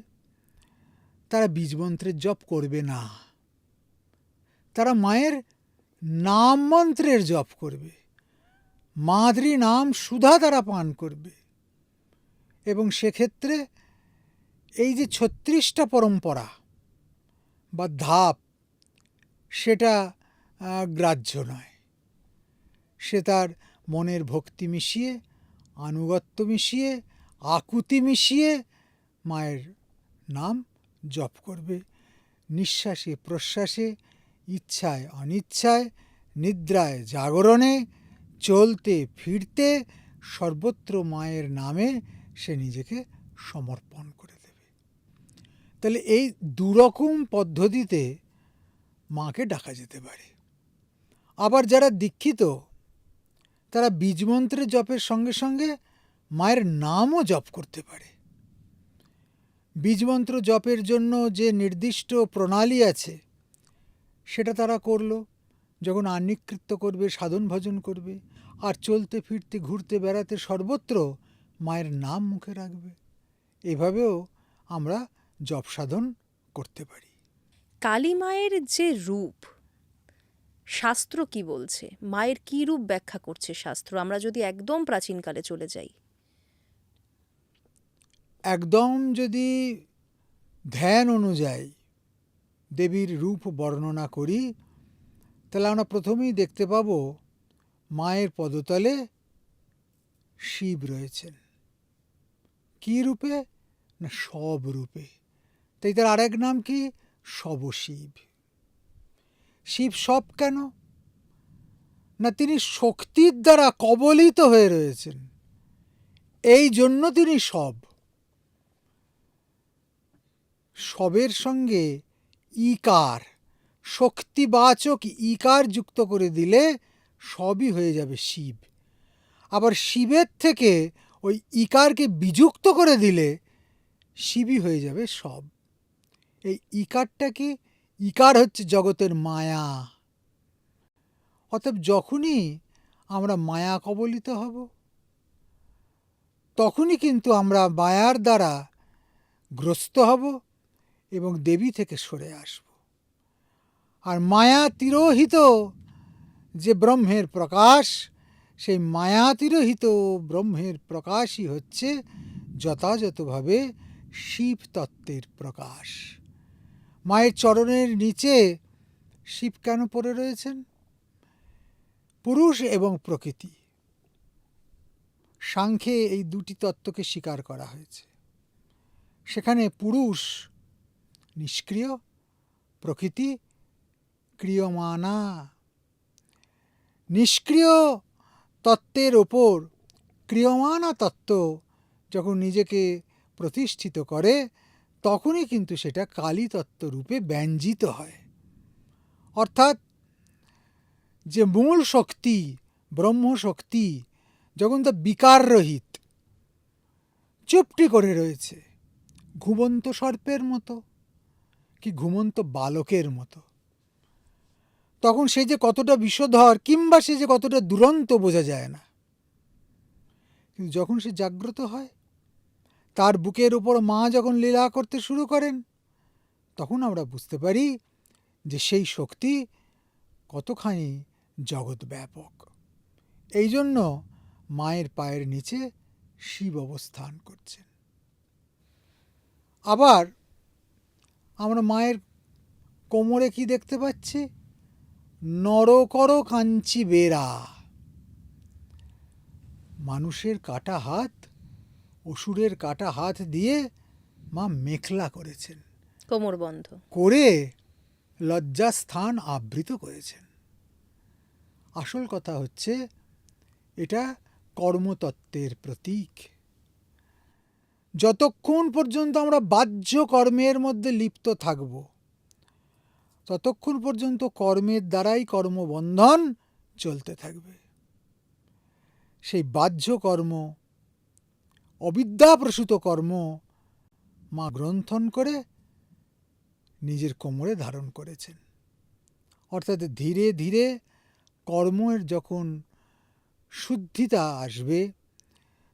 Speaker 1: তারা বীজমন্ত্রের জপ করবে না, তারা মায়ের নাম মন্ত্রের জপ করবে, মাতৃ নাম সুধা তারা পান করবে। এবং সেক্ষেত্রে এই যে ৩৬টা পরম্পরা বা ধাপ, সেটা গ্রাহ্য নয়। সে তার মনের ভক্তি মিশিয়ে, আনুগত্য মিশিয়ে, আকুতি মিশিয়ে মায়ের নাম জপ করবে। নিঃশ্বাসে প্রশ্বাসে, ইচ্ছায় অনিচ্ছায়, নিদ্রায় জাগরণে, চলতে ফিরতে সর্বত্র মায়ের নামে সে নিজেকে সমর্পণ করে দেবে। তাহলে এই দুরকম পদ্ধতিতে মাকে ডাকা যেতে পারে। আবার যারা দীক্ষিত তারা বীজমন্ত্রের জপের সঙ্গে সঙ্গে মায়ের নামও জপ করতে পারে। বীজমন্ত্র জপের জন্য যে নির্দিষ্ট প্রণালী আছে সেটা তারা করলো, যখন আহ্নিকৃত্য করবে, সাধন ভজন করবে, আর চলতে ফিরতে ঘুরতে বেড়াতে সর্বত্র মায়ের নাম মুখে রাখবে। এভাবেও আমরা জপ সাধন করতে পারি।
Speaker 2: কালী মায়ের যে রূপ, শাস্ত্র কি বলছে? মায়ের কি রূপ ব্যাখ্যা করছে শাস্ত্র? আমরা যদি একদম প্রাচীনকালে চলে যাই,
Speaker 1: একদম যদি ধ্যান অনুযায়ী দেবীর রূপ বর্ণনা করি, তাহলে আমরা প্রথমেই দেখতে পাব মায়ের পদতলে শিব রয়েছেন। কী রূপে? না সব রূপে। তাই তার আরেক নাম কি? সবশিব। শিব সব কেন? না তিনি শক্তির দ্বারা কবলিত হয়ে রয়েছেন, এই জন্য তিনি সব। সবের সঙ্গে ইকার, শক্তিবাচক ইকার যুক্ত করে দিলে সবই হয়ে যাবে শিব। আবার শিবের থেকে ওই ইকারকে বিযুক্ত করে দিলে শিবই হয়ে যাবে সব। এই ইকারটা কি? ইকার হচ্ছে জগতের মায়া। অতএব যখনই আমরা মায়া কবলিত হব, তখনই কিন্তু আমরা মায়ার দ্বারা গ্রস্ত হব এবং দেবী থেকে সরে আসব। আর মায়া তিরোহিত যে ব্রহ্মের প্রকাশ, সেই মায়া তিরোহিত ব্রহ্মের প্রকাশই হচ্ছে যথাযথভাবে শিব তত্ত্বের প্রকাশ। মায়ের চরণের নিচে শিব কেন পড়ে রয়েছেন? পুরুষ এবং প্রকৃতি, সাংখ্যে এই দুটি তত্ত্বকে স্বীকার করা হয়েছে। সেখানে পুরুষ নিষ্ক্রিয়, প্রকৃতি ক্রিয়মানা। নিষ্ক্রিয় তত্ত্বের ওপর ক্রিয়মানা তত্ত্ব যখন নিজেকে প্রতিষ্ঠিত করে, তখনই কিন্তু সেটা কালী তত্ত্ব রূপে ব্যঞ্জিত হয়। অর্থাৎ যে মূল শক্তি, ব্রহ্মশক্তি, যখন তা বিকাররহিত, চুপটি করে রয়েছে, ঘুমন্ত সর্পের মতো কি ঘুমন্ত বালকের মতো, তখন সে যে কতটা বিষধর কিংবা সে যে কতটা দুরন্ত বোঝা যায় না। কিন্তু যখন সে জাগ্রত হয়, তার বুকের উপর মা যখন লীলা করতে শুরু করেন, তখন আমরা বুঝতে পারি যে সেই শক্তি কতখানি জগৎ ব্যাপক। এই জন্য মায়ের পায়ের নিচে শিব অবস্থান করছেন। আবার আমরা মায়ের কোমরে কি দেখতে পাচ্ছি? নরকর কাঞ্চি বেড়া। মানুষের কাটা হাত, অসুরের কাটা হাত দিয়ে মা মেখলা করেছেন,
Speaker 2: কোমরবন্ধ
Speaker 1: করে লজ্জাস্থান আবৃত করেছেন। আসল কথা হচ্ছে এটা কর্মতত্ত্বের প্রতীক। যতক্ষণ পর্যন্ত আমরা বাহ্য কর্মের মধ্যে লিপ্ত থাকব, ততক্ষণ পর্যন্ত কর্মের দ্বারাই কর্মবন্ধন চলতে থাকবে। সেই বাহ্য কর্ম, অবিদ্যাপ্রসূত কর্ম মা গ্রন্থন করে নিজের কোমরে ধারণ করেছেন। অর্থাৎ ধীরে ধীরে কর্মের যখন শুদ্ধিতা আসবে,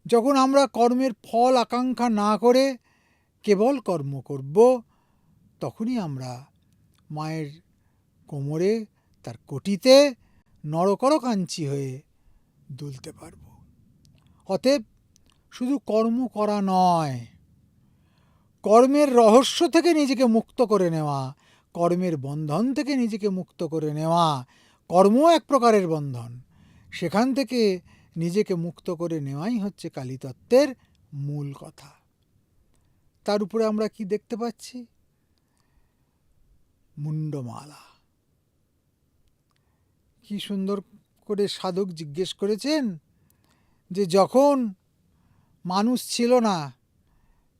Speaker 1: যখন আমরা কর্মের ফল আকাঙ্ক্ষা না করে কেবল কর্ম করব, তখনই আমরা মায়ের কোমরে, তার কোটিতে নরকর কাঞ্চি হয়ে দুলতে পারব। অতএব শুধু কর্ম করা নয়, কর্মের রহস্য থেকে নিজেকে মুক্ত করে নেওয়া, কর্মের বন্ধন থেকে নিজেকে মুক্ত করে নেওয়া, কর্ম এক প্রকারের বন্ধন, সেখান থেকে নিজেকে মুক্ত করে নেওয়াই হচ্ছে কালীতত্ত্বের মূল কথা। তার উপরে আমরা কি দেখতে পাচ্ছি? মুন্ডমালা। কি সুন্দর করে সাধক জিজ্ঞেস করেছেন যে যখন মানুষ ছিল না,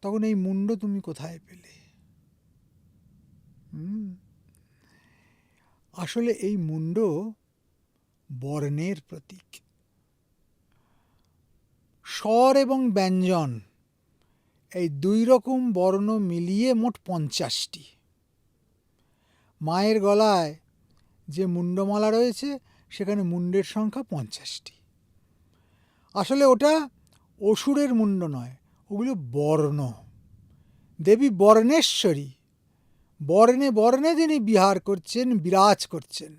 Speaker 1: তখন এই মুন্ড তুমি কোথায় পেলে? আসলে এই মুন্ড বর্ণের প্রতীক। স্বর এবং ব্যঞ্জন, এই দুই রকম বর্ণ মিলিয়ে মোট 50টি। মায়ের গলায় যে মুন্ডমালা রয়েছে, সেখানে মুন্ডের সংখ্যা 50টি। আসলে ওটা অসুরের মুন্ড নয়, ওগুলো বর্ণ। দেবী বর্ণেশ্বরী, বর্ণে বর্ণে যিনি বিহার করছেন, বিরাজ করছেন।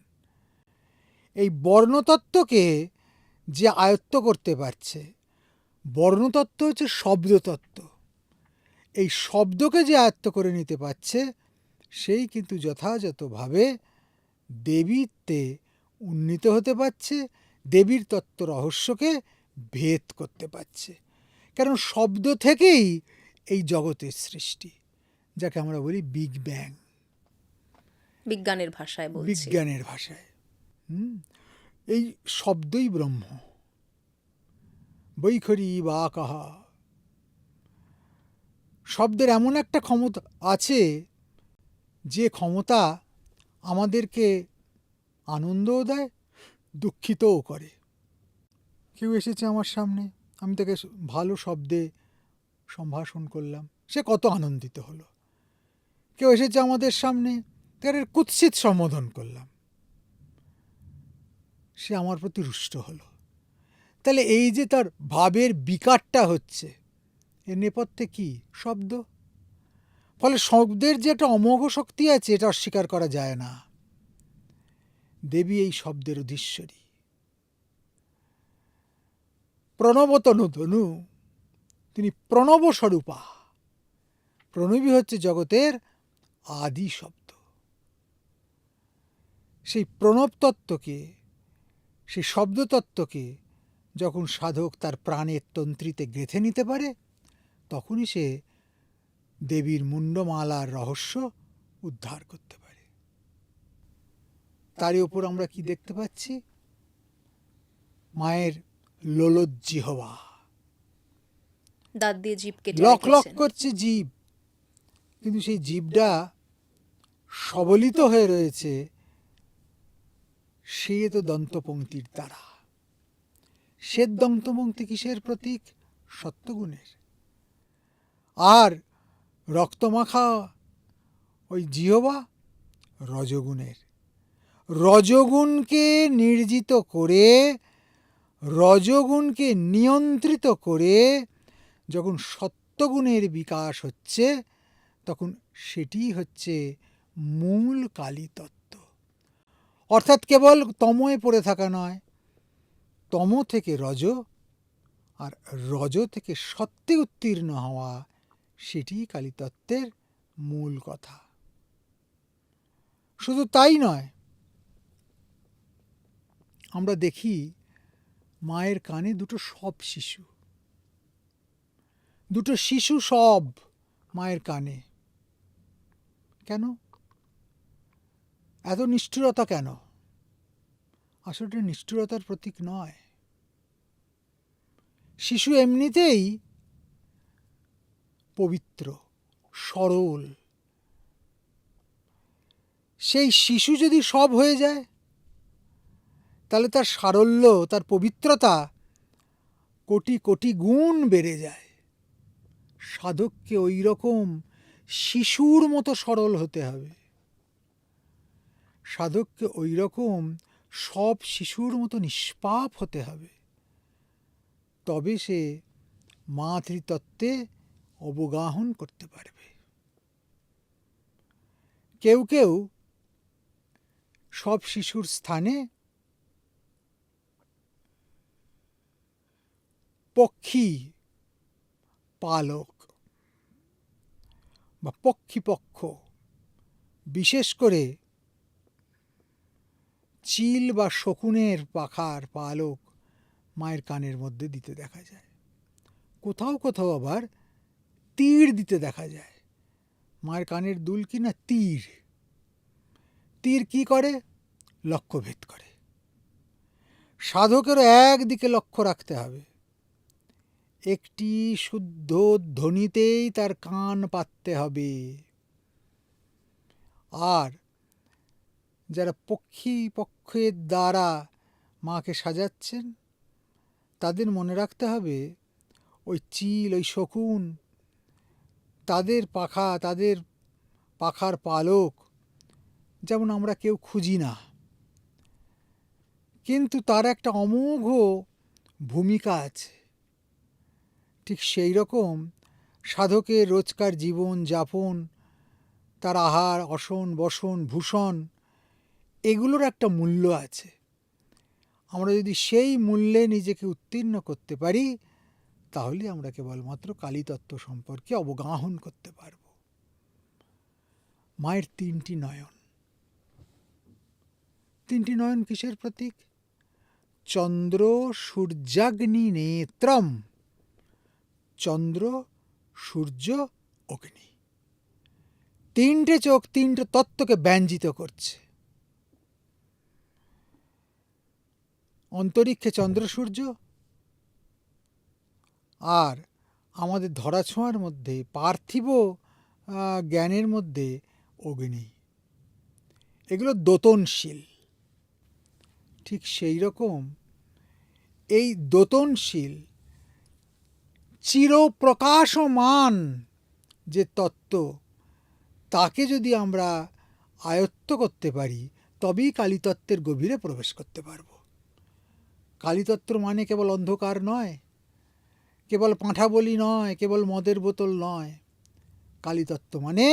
Speaker 1: এই বর্ণতত্ত্বকে যে আয়ত্ত করতে পারছে, বর্ণতত্ত্ব হচ্ছে শব্দতত্ত্ব, এই শব্দকে যে আয়ত্ত করে নিতে পারছে, সেই কিন্তু যথাযথভাবে দেবীত্বে উন্নীত হতে পারছে, দেবীর তত্ত্ব রহস্যকে ভেদ করতে পারছে। কারণ শব্দ থেকেই এই জগতের সৃষ্টি, যাকে আমরা বলি বিগ ব্যাং,
Speaker 2: বিজ্ঞানের ভাষায় বলছি।
Speaker 1: বিজ্ঞানের ভাষায় এই শব্দই ব্রহ্ম। বৈখরি বা কাহা, শব্দের এমন একটা ক্ষমতা আছে, যে ক্ষমতা আমাদেরকে আনন্দও দেয়, দুঃখিতও করে। কেউ এসেছে আমার সামনে, আমি তাকে ভালো শব্দে সম্ভাষণ করলাম, সে কত আনন্দিত হলো। কেউ এসেছে আমাদের সামনে, তার কুৎসিত সম্বোধন করলাম, সে আমার প্রতি রুষ্ট হলো। তাহলে এই যে তার ভাবের বিকারটা হচ্ছে, এর নেপথ্যে কি? শব্দ। ফলে শব্দের যে একটা অমোঘ শক্তি আছে, এটা অস্বীকার করা যায় না। দেবী এই শব্দের অধীশ্বরী। প্রণবতনু ধনু, তিনি প্রণব স্বরূপা। প্রণবী হচ্ছে জগতের আদি শব্দ। সেই প্রণব তত্ত্বকে, সেই শব্দতত্ত্বকে যখন সাধক তার প্রাণের তন্ত্রীতে গেঁথে নিতে পারে, তখনই সে দেবীর মুন্ডমালার রহস্য উদ্ধার করতে পারে। তারই ওপর আমরা কি দেখতে পাচ্ছি? মায়ের লোলজ্জিহ্বা,
Speaker 2: দাঁত দিয়ে জিভ কেটে
Speaker 1: লক লক
Speaker 2: রেখেছেন।
Speaker 1: করছে জীব, কিন্তু সেই জীবটা সবলিত হয়ে রয়েছে সে তো দন্তপংক্তির দ্বারা। শ্বেত দন্তপংক্তি কিসের প্রতীক? সত্যগুণের। আর রক্তমাখা ওই জিহ্বা রজগুণের। রজগুণকে নির্জিত করে রজগুণকে নিয়ন্ত্রিত করে যখন সত্যগুণের বিকাশ হচ্ছে, তখন সেটি হচ্ছে মূল কালী তত্ত্ব। অর্থাৎ কেবল তময়ে পড়ে থাকা নয়, তম থেকে রজ আর রজ থেকে সত্যে উত্তীর্ণ হওয়া, সেটি কালীতত্ত্বের মূল কথা। শুধু তাই নয়, আমরা দেখি মায়ের কানে দুটো সব শিশু, দুটো শিশু সব মায়ের কানে। কেন এত নিষ্ঠুরতা? কেন? আসলে নিষ্ঠুরতার প্রতীক নয়। শিশু এমনিতেই পবিত্র, সরল। সেই শিশু যদি সব হয়ে যায়, তাহলে তার সারল্য, তার পবিত্রতা কোটি কোটি গুণ বেড়ে যায়। সাধককে ওই রকম শিশুর মতো সরল হতে হবে, সাধককে ওই রকম সব শিশুর মতো নিষ্পাপ হতে হবে, তবে সে মাতৃতত্ত্বে অবগাহন করতে পারবে। কেউ কেউ সব শিশুর স্থানে পক্ষী পালক বা পক্ষীপক্ষ, বিশেষ করে চিল বা শকুনের পাখার পালক মায়ের কানের মধ্যে দিতে দেখা যায়। কোথাও কোথাও আবার তীর দিতে দেখা যায়। মায়ের কানের দুল কি না তীর। তীর কি করে? লক্ষ্যভেদ করে। সাধকেরও একদিকে লক্ষ্য রাখতে হবে, একটি শুদ্ধ ধ্বনিতেই তার কান পাততে হবে। আর যারা পক্ষের দ্বারা মাকে সাজাচ্ছেন, তাদের মনে রাখতে হবে ওই চিল, ওই শকুন, তাদের পাখা, তাদের পাখার পালক যেমন আমরা কেউ খুঁজি না, কিন্তু তার একটা অমোঘ ভূমিকা আছে। ঠিক সেই রকম সাধকের রোজকার জীবন যাপন, তার আহার, আসন, বসন, ভূষণ, এগুলোর একটা মূল্য আছে। আমরা যদি সেই মূল্যে নিজেকে উত্তীর্ণ করতে পারি, তাহলে আমরা কেবলমাত্র কালীতত্ত্ব সম্পর্কে অবগাহন করতে পারব। মায়ের তিনটি নয়ন। তিনটি নয়ন কিসের প্রতীক? চন্দ্র সূর্যাগ্নি নেত্রম। চন্দ্র, সূর্য, অগ্নি। তিনটে চোখ তিনটে তত্ত্বকে ব্যঞ্জিত করছে। অন্তরিক্ষে চন্দ্র সূর্য, আর আমাদের ধরাছোঁয়ার মধ্যে, পার্থিব জ্ঞানের মধ্যে অগ্নি। এগুলো দোতনশীল। ঠিক সেই রকম এই দোতনশীল চিরপ্রকাশমান যে তত্ত্ব, তাকে যদি আমরা আয়ত্ত করতে পারি, তবেই কালীতত্ত্বের গভীরে প্রবেশ করতে পারব। কালীতত্ত্ব মানে কেবল অন্ধকার নয়, কেবল পাঁঠা বলি নয়, কেবল মদের বোতল নয়। কালীতত্ত্ব মানে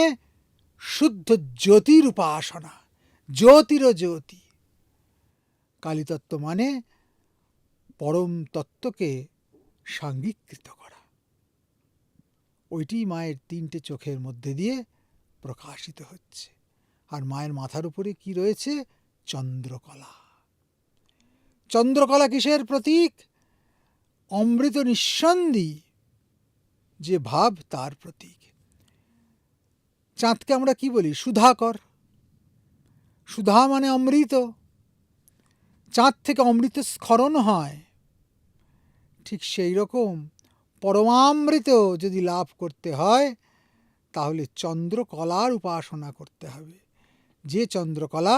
Speaker 1: শুদ্ধ জ্যোতির উপাসনা, জ্যোতির জ্যোতি। কালীতত্ত্ব মানে পরম তত্ত্বকে সাঙ্গীকৃত করা। ওইটি মায়ের তিনটে চোখের মধ্যে দিয়ে প্রকাশিত হচ্ছে। আর মায়ের মাথার উপরে কি রয়েছে? চন্দ্রকলা। চন্দ্রকলা কিসের প্রতীক? অমৃত নিঃসন্দি যে ভাব, তার প্রতীক। চাঁদকে আমরা কি বলি? সুধাকর। সুধা মানে অমৃত। চাঁদ থেকে অমৃত স্খলন হয়। ঠিক সেই রকম পরমামৃত যদি লাভ করতে হয়, তাহলে চন্দ্রকলার উপাসনা করতে হবে, যে চন্দ্রকলা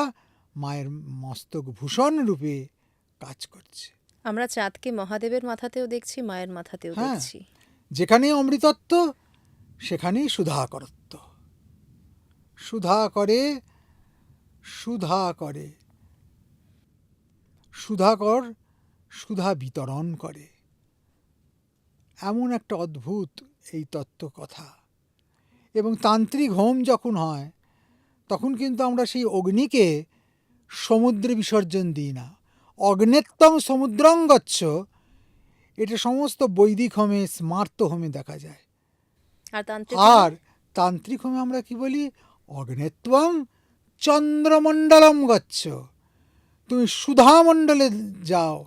Speaker 1: মায়ের মস্তক ভূষণ রূপে কাজ করছে।
Speaker 2: আমরা চাঁদকে মহাদেবের মাথাতেও দেখছি, মায়ের মাথাতেও দেখছি।
Speaker 1: যেখানেই অমৃতত্ব, সেখানেই সুধাকরত্ব। সুধা করে, সুধা করে। সুধাকর সুধা বিতরণ করে। এমন একটা অদ্ভুত এই তত্ত্ব কথা। এবং তান্ত্রিক হোম যখন হয় তখন কিন্তু আমরা সেই অগ্নিকে সমুদ্রে বিসর্জন দিই না। অগ্নেত্তম সমুদ্রং গচ্ছ, এটা সমস্ত বৈদিক হোমে, স্মার্ত হোমে দেখা যায়।
Speaker 2: আর তান্ত্রিক
Speaker 1: আর তান্ত্রিক হোমে আমরা কি বলি? অগ্নেত্বং চন্দ্রমণ্ডলম গচ্ছ, তুমি সুধামণ্ডলে যাও,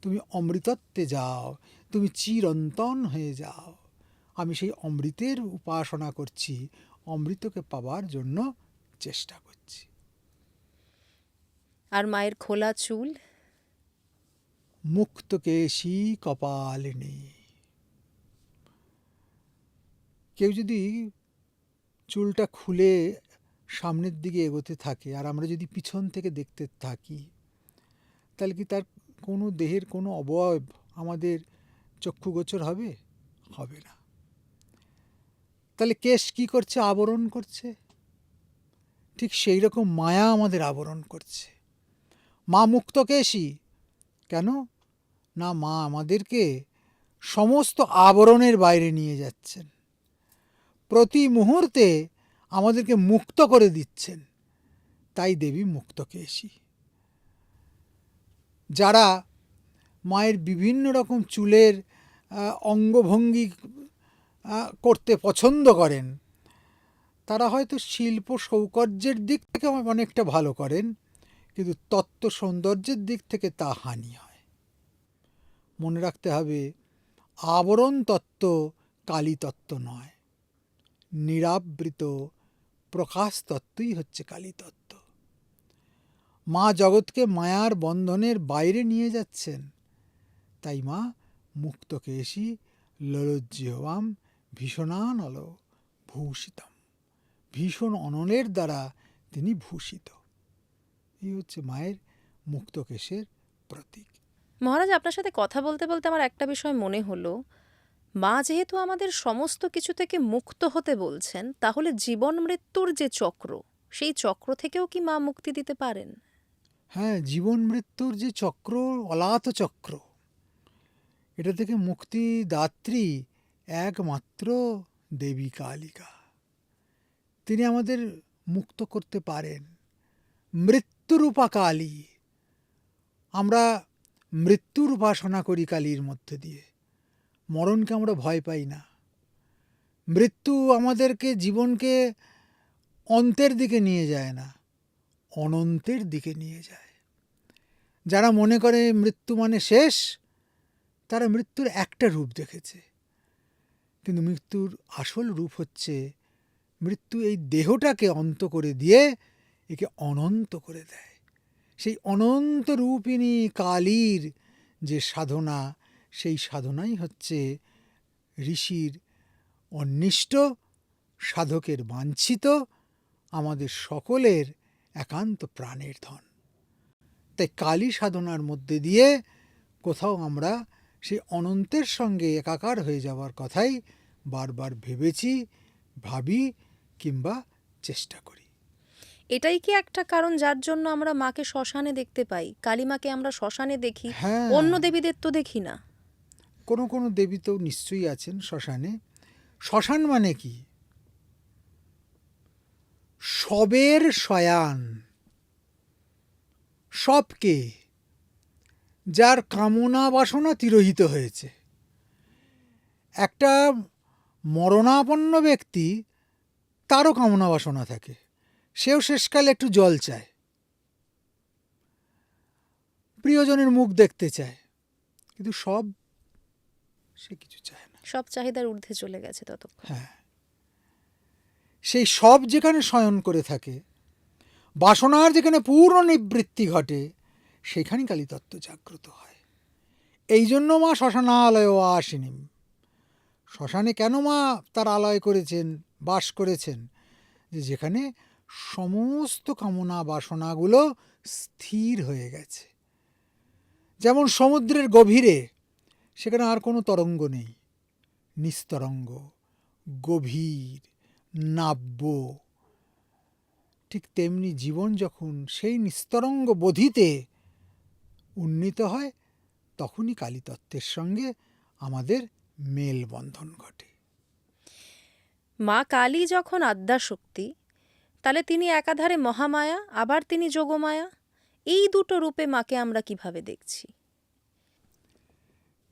Speaker 1: তুমি অমৃতত্বে যাও, তুমি চিরন্তন হয়ে যাও। আমি সেই অমৃতের উপাসনা করছি, অমৃতকে পাবার জন্য চেষ্টা করছি।
Speaker 2: আর মায়ের খোলা চুল,
Speaker 1: মুক্তকেশী কপালিনী। কেউ যদি চুলটা খুলে সামনের দিকে এগোতে থাকে আর আমরা যদি পিছন থেকে দেখতে থাকি, তাহলে কি তার কোনো দেহের কোনো অবয়ব আমাদের চক্ষুগোচর হবে? হবে না। তাহলে কেশ কি করছে? আবরণ করছে। ঠিক সেই রকম মায়া আমাদের আবরণ করছে। মা মুক্তকেশী কেন? না, মা আমাদেরকে সমস্ত আবরণের বাইরে নিয়ে যাচ্ছেন, প্রতি মুহূর্তে আমাদেরকে মুক্ত করে দিচ্ছেন। তাই দেবী মুক্তকেশী। যারা মায়ের বিভিন্ন রকম চুলের অঙ্গভঙ্গি করতে পছন্দ করেন, তারা হয়তো শিল্প সৌকর্যের দিক থেকে অনেকটা ভালো করেন, কিন্তু তত্ত্ব সৌন্দর্যের দিক থেকে তা হানি হয়। মনে রাখতে হবে, আবরণ তত্ত্ব কালী তত্ত্ব নয়, নিরাবৃত প্রকাশ তত্ত্বই হচ্ছে কালী তত্ত্ব। মা জগৎকে মায়ার বন্ধনের বাইরে নিয়ে যাচ্ছেন। তাই মা মুক্তকেশী ললোজ্জিহ্বাম ভীষণানল ভূষিতম, ভীষণ অনলের দ্বারা তিনি ভূষিত। এই হচ্ছে মায়ের মুক্তকেশের প্রতীক।
Speaker 2: মহারাজ, আপনার সাথে কথা বলতে বলতে আমার একটা বিষয় মনে হলো, মা যেহেতু আমাদের সমস্ত কিছু থেকে মুক্ত হতে বলছেন, তাহলে জীবন মৃত্যুর যে চক্র, সেই চক্র থেকেও কি মা মুক্তি দিতে পারেন?
Speaker 1: হ্যাঁ, জীবন মৃত্যুর যে চক্র, অলাত চক্র, এটা থেকে মুক্তি দাত্রী একমাত্র দেবী কালিকা। তিনি আমাদের মুক্ত করতে পারেন। মৃত্যুরূপা কালী। আমরা মৃত্যুর উপাসনা করি কালীর মধ্যে দিয়ে। মরণকে আমরা ভয় পাই না। মৃত্যু আমাদেরকে, জীবনকে অন্তের দিকে নিয়ে যায় না, অনন্তের দিকে নিয়ে যায়। যারা মনে করে মৃত্যু মানে শেষ, তারা মৃত্যুর একটা রূপ দেখেছে। কিন্তু মৃত্যুর আসল রূপ হচ্ছে, মৃত্যু এই দেহটাকে অন্ত করে দিয়ে একে অনন্ত করে দেয়। সেই অনন্ত রূপিণী কালীর যে সাধনা, সেই সাধনাই হচ্ছে ঋষির অন্বিষ্ট, সাধকের বাঞ্ছিত, আমাদের সকলের একান্ত প্রাণের ধন। তাই কালী সাধনার মধ্যে দিয়ে কোথাও আমরা সেই অনন্তের সঙ্গে একাকার হয়ে যাওয়ার কথাই বারবার ভেবেছি, ভাবি কিংবা চেষ্টা করি।
Speaker 2: এটাই কি একটা কারণ যার জন্য আমরা মাকে শ্মশানে দেখতে পাই? কালী মাকে আমরা শ্মশানে দেখি,
Speaker 1: হ্যাঁ,
Speaker 2: অন্য দেবীদের তো দেখি না।
Speaker 1: কোনো কোনো দেবী তো নিশ্চয়ই আছেন শ্মশানে। শ্মশান মানে কি? সবের শয়ান, সবকে, যার কামনা বাসনা তিরোহিত হয়েছে। একটা মরণাপন্ন ব্যক্তি, তারও কামনা বাসনা থাকে, সেও শেষকালে একটু জল চায়, প্রিয়জনের মুখ দেখতে চায়, কিন্তু সব সে কিছু চায় না।
Speaker 2: সব চাহিদার ঊর্ধ্বে চলে গেছে ততক্ষণ।
Speaker 1: হ্যাঁ, সেই সব যেখানে শয়ন করে থাকে, বাসনার যেখানে পূর্ণ নিবৃত্তি ঘটে, সেখানেই কালীতত্ত্ব জাগ্রত হয়। এই জন্য মা শ্মশানালয় আসিনীম। শ্মশানে কেন মা তার আলয় করেছেন, বাস করেছেন? যে যেখানে সমস্ত কামনা বাসনাগুলো স্থির হয়ে গেছে। যেমন সমুদ্রের গভীরে, সেখানে আর কোনো তরঙ্গ নেই, নিস্তরঙ্গ, গভীর, নাব্য। ঠিক তেমনি জীবন যখন সেই নিস্তরঙ্গ বোধিতে উন্নীত হয়, তখনই কালীতত্ত্বের সঙ্গে আমাদের মেলবন্ধন ঘটে।
Speaker 2: মা কালী যখন আদ্যাশক্তি, তাহলে তিনি একাধারে মহামায়া, আবার তিনি যোগমায়া। এই দুটো রূপে মাকে আমরা কিভাবে দেখছি?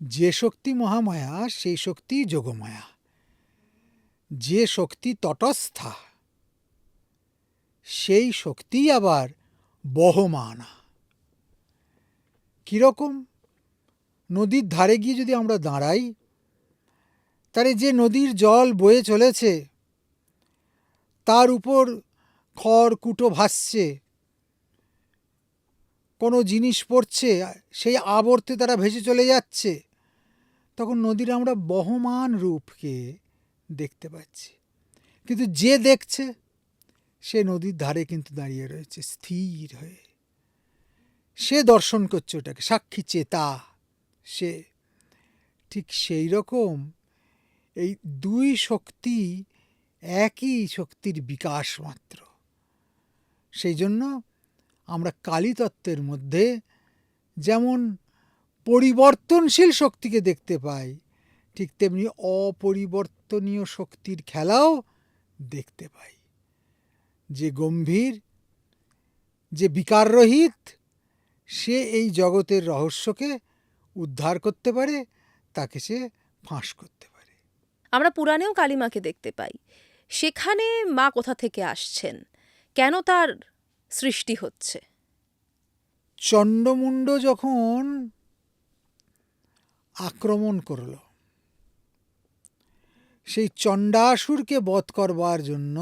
Speaker 1: যে শক্তি মহামায়া সেই শক্তি যোগমায়া। যে শক্তি তটস্থা সেই শক্তি আবার বহমানা। কীরকম? নদীর ধারে গিয়ে যদি আমরা দাঁড়াই, তাহলে যে নদীর জল বয়ে চলেছে তার উপর খড় কুটো ভাসছে, কোনো জিনিস পড়ছে, সেই আবর্তে তারা ভেসে চলে যাচ্ছে, তখন নদীর আমরা বহমান রূপকে দেখতে পাচ্ছি। কিন্তু যে দেখছে সে নদীর ধারে কিন্তু দাঁড়িয়ে রয়েছে স্থির হয়ে, সে দর্শন করছে ওটাকে, সাক্ষী চেতা সে। ঠিক সেই রকম এই দুই শক্তি একই শক্তির বিকাশ মাত্র। সেই জন্য আমরা কালীতত্ত্বের মধ্যে যেমন পরিবর্তনশীল শক্তিকে দেখতে পাই, ঠিক তেমনি অপরিবর্তনীয় শক্তির খেলাও দেখতে পাই। যে গম্ভীর, যে বিকাররহিত, সে এই জগতের রহস্যকে উদ্ধার করতে পারে, তাকে সে ফাঁস করতে পারে।
Speaker 2: আমরা পুরাণেও কালীমাকে দেখতে পাই। সেখানে মা কোথা থেকে আসছেন? কেন তার সৃষ্টি হচ্ছে?
Speaker 1: চণ্ডমুণ্ড যখন আক্রমণ করল, সেই চণ্ডাসুরকে বধ করবার জন্য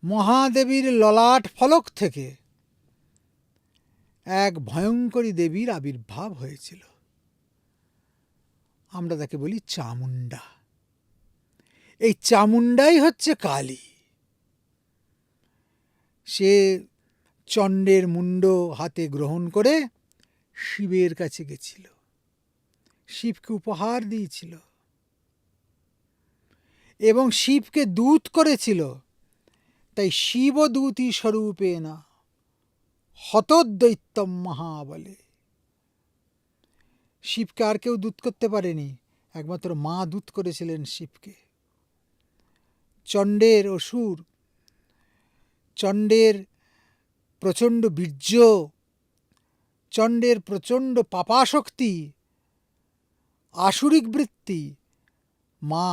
Speaker 1: মহাদেবীর ললাট ফলক থেকে এক ভয়ঙ্করী দেবীর আবির্ভাব হয়েছিল। আমরা তাকে বলি চামুণ্ডা। এই চামুণ্ডাই হচ্ছে কালী। সে চণ্ডের মুণ্ড হাতে গ্রহণ করে শিবের কাছে গেছিল, শিবকে উপহার দিয়েছিল এবং শিবকে দূত করেছিল। তাই শিবদূতী স্বরূপেণ হতদ্বৈত্যম মহাবলে। শিবকে আর কেউ দূত করতে পারেনি, একমাত্র মা দূত করেছিলেন শিবকে। চণ্ডের অসুর, চণ্ডের প্রচণ্ড বীর্য, চণ্ডের প্রচণ্ড পাপাশক্তি, আসুরিক বৃত্তি মা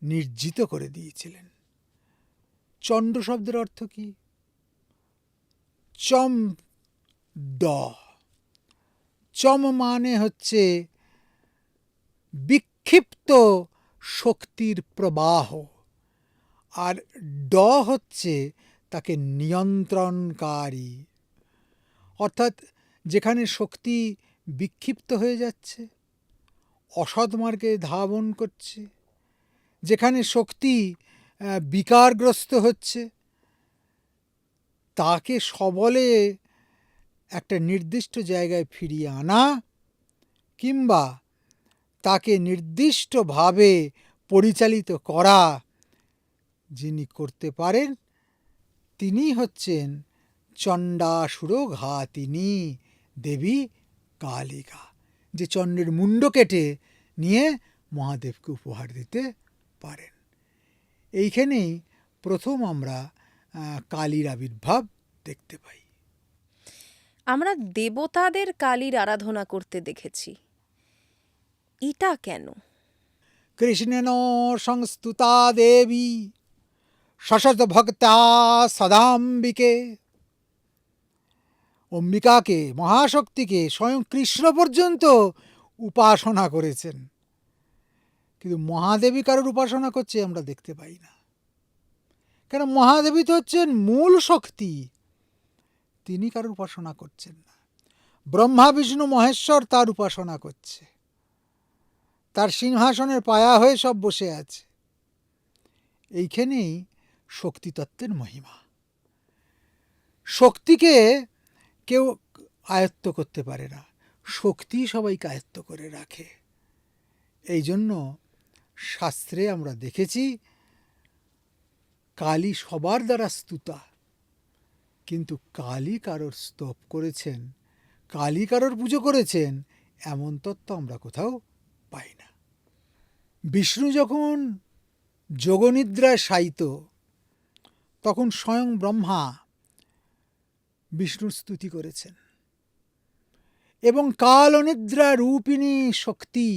Speaker 1: নির্জিত করে দিয়েছিলেন। চণ্ড শব্দের অর্থ কি? চম ড। চম মানে হচ্ছে বিক্ষিপ্ত শক্তির প্রবাহ, আর ড হচ্ছে তাকে নিয়ন্ত্রণকারী। অর্থাৎ যেখানে শক্তি বিক্ষিপ্ত হয়ে যাচ্ছে, অসৎ মার্গে ধাবন করছে, যেখানে শক্তি বিকারগ্রস্ত হচ্ছে, তাকে সবলে একটা নির্দিষ্ট জায়গায় ফিরিয়ে আনা কিংবা তাকে নির্দিষ্টভাবে পরিচালিত করা যিনি করতে পারেন, তিনি হচ্ছেন চণ্ডাসুর ঘাতিনী দেবী কালিকা, যে চণ্ডের মুণ্ড কেটে নিয়ে মহাদেবকে উপহার দিতে পারেন। এইখানেই প্রথম আমরা কালীর আবির্ভাব দেখতে পাই।
Speaker 2: আমরা দেবতাদের কালীর আরাধনা করতে দেখেছি, এটা কেন?
Speaker 1: কৃষ্ণেন সংস্তুতা দেবী সশত ভক্তা সদাম্বিকে। অম্বিকাকে, মহাশক্তিকে স্বয়ং কৃষ্ণ পর্যন্ত উপাসনা করেছেন, কিন্তু মহাদেবী কারোর উপাসনা করছে আমরা দেখতে পাই না। কেন? মহাদেবী তো হচ্ছেন মূল শক্তি, তিনি কারোর উপাসনা করছেন না। ব্রহ্মা বিষ্ণু মহেশ্বর তার উপাসনা করছে, তার সিংহাসনের পায়া হয়ে সব বসে আছে। এইখানেই শক্তিতত্ত্বের মহিমা। শক্তিকে কেউ আয়ত্ত করতে পারে না, শক্তি সবাইকে আয়ত্ত করে রাখে। এই জন্য শাস্ত্রে আমরা দেখেছি কালী সবার দ্বারা স্তুতা, কিন্তু কালী কারোর স্তব করেছেন কালী কারোর পুজো করেছেন এমন তত্ত্ব আমরা কোথাও পাই না। বিষ্ণু যখন যোগনিদ্রায় শায়িত, তখন স্বয়ং ব্রহ্মা বিষ্ণুর স্তুতি করেছেন এবং কাল অনিদ্রা রূপিণী শক্তি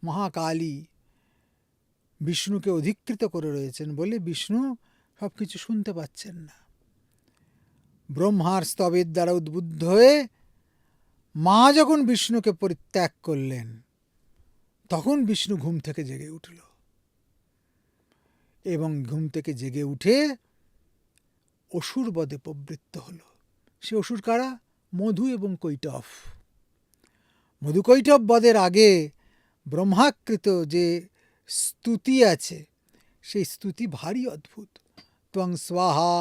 Speaker 1: মহাকালী বিষ্ণুকে অধিকৃত করে রয়েছেন বলে বিষ্ণু সব কিছু শুনতে পাচ্ছেন না। ব্রহ্মার স্তবের দ্বারা উদ্বুদ্ধ হয়ে মা যখন বিষ্ণুকে পরিত্যাগ করলেন, তখন বিষ্ণু ঘুম থেকে জেগে উঠল এবং ঘুম থেকে জেগে উঠে অসুর বধে প্রবৃত্ত হল। সে অসুর কারা? মধু এবং কৈটভ। মধু কৈটভ বধের আগে ব্রহ্মাকৃত যে স্তুতি আছে, সেই স্তুতি ভারী অদ্ভুত। ত্বং স্বাহা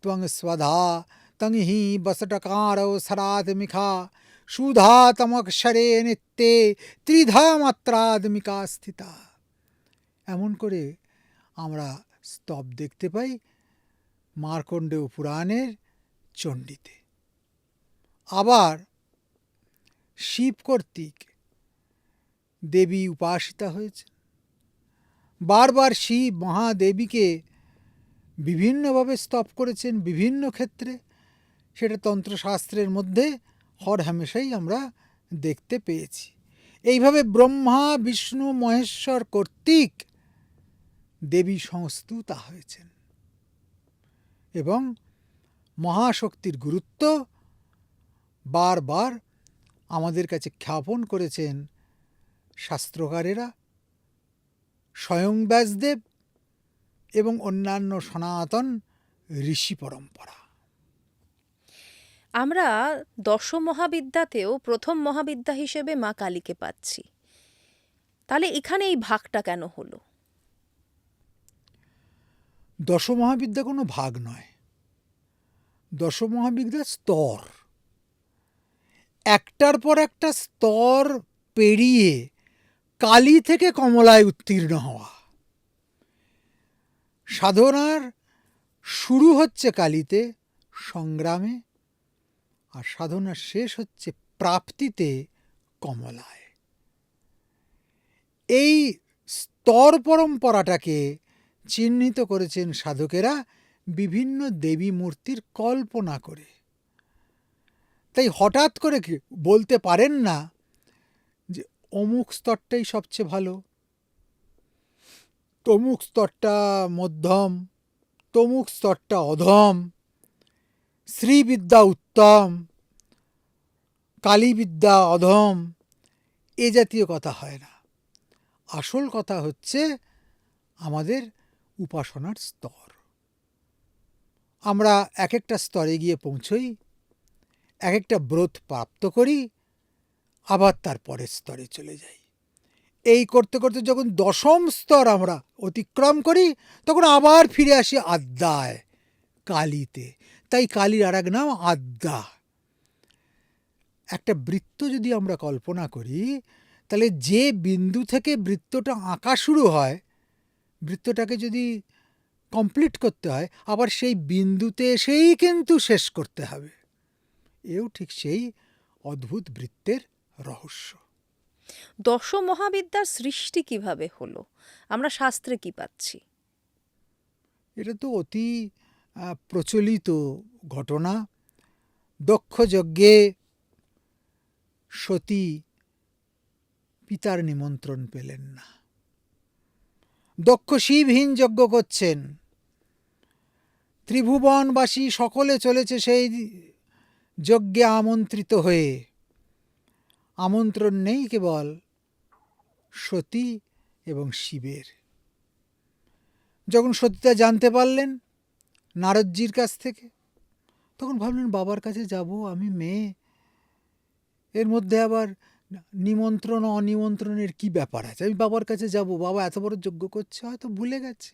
Speaker 1: ত্বং স্বধা তং হি বসটকারৌ সরাধমিখা সুধা তমক্ষরে নিত্যে ত্রিধা মাত্রাদমিকা স্থিতা। এমন করে আমরা স্তব দেখতে পাই মার্কণ্ডেয় পুরাণের চণ্ডীতে। আবার শিব কর্তৃক দেবী উপাসিতা হয়েছে। বারবার শিব মহাদেবীকে বিভিন্নভাবে স্তব করেছেন বিভিন্ন ক্ষেত্রে, সেটা তন্ত্রশাস্ত্রের মধ্যে হরহামেশাই আমরা দেখতে পেয়েছি। এইভাবে ব্রহ্মা বিষ্ণু মহেশ্বর কর্তৃক দেবী সংস্তুতা হয়েছেন এবং মহাশক্তির গুরুত্ব বারবার আমাদের কাছে খ্যাপন করেছেন শাস্ত্রকারেরা, স্বয়ং ব্যাসদেব এবং অন্যান্য সনাতন ঋষি পরম্পরা।
Speaker 2: আমরা দশ মহাবিদ্যাতেও প্রথম মহাবিদ্যা হিসেবে মা কালীকে পাচ্ছি, তাহলে এখানে এই ভাগটা কেন হলো?
Speaker 1: দশ মহাবিদ্যা কোনো ভাগ নয়, দশ মহাবিদ্যা স্তর। একটার পর একটা স্তর পেরিয়ে কালী থেকে কমলায় উত্তীর্ণ হওয়া। সাধনার শুরু হচ্ছে কালীতে, সংগ্রামে, আর সাধনার শেষ হচ্ছে প্রাপ্তিতে, কমলায়। এই স্তর পরম্পরাটাকে চিহ্নিত করেছেন সাধকেরা বিভিন্ন দেবী মূর্তির কল্পনা করে। তাই হঠাৎ করে বলতে পারেন না যে অমুক স্তরটাই সবচেয়ে ভালো, তমুক স্তরটা মধ্যম, তমুক স্তরটা অধম, শ্রীবিদ্যা উত্তম, কালীবিদ্যা অধম, এ জাতীয় কথা হয় না। আসল কথা হচ্ছে আমাদের উপাসনার স্তর। আমরা এক একটা স্তরে গিয়ে পৌঁছই, এক একটা ব্রত প্রাপ্ত করি, আবার তার পরের স্তরে চলে যাই। এই করতে করতে যখন দশম স্তর আমরা অতিক্রম করি, তখন আবার ফিরে আসি আদ্যায়, কালীতে। তাই কালীর আর এক নাম আদ্যা। একটা বৃত্ত যদি আমরা কল্পনা করি, তাহলে যে বিন্দু থেকে বৃত্তটা আঁকা শুরু হয়, বৃত্তটাকে যদি কমপ্লিট করতে হয়, আবার সেই বিন্দুতে এসেই কিন্তু শেষ করতে হবে। এও ঠিক সেই অদ্ভুত বৃত্তের রহস্য।
Speaker 2: দশ মহাবিদ্যার সৃষ্টি কিভাবে হলো, আমরা শাস্ত্রে কি পাচ্ছি?
Speaker 1: এটা তো অতি প্রচলিত ঘটনা। দক্ষ যজ্ঞে সতী পিতার নিমন্ত্রণ পেলেন না। দক্ষ শিবহীন যজ্ঞ করছেন, ত্রিভুবনবাসী সকলে চলেছে সেই যজ্ঞে আমন্ত্রিত হয়ে। আমন্ত্রণ নেই কেবল সতী এবং শিবের। যখন সতীতা জানতে পারলেন নারদজির কাছ থেকে, তখন ভাবলেন বাবার কাছে যাব, আমি মেয়ে, এর মধ্যে আবার নিমন্ত্রণ অনিমন্ত্রণের কি ব্যাপার আছে, আমি বাবার কাছে যাব, বাবা এত বড় যজ্ঞ করছে, হয়তো ভুলে গেছে।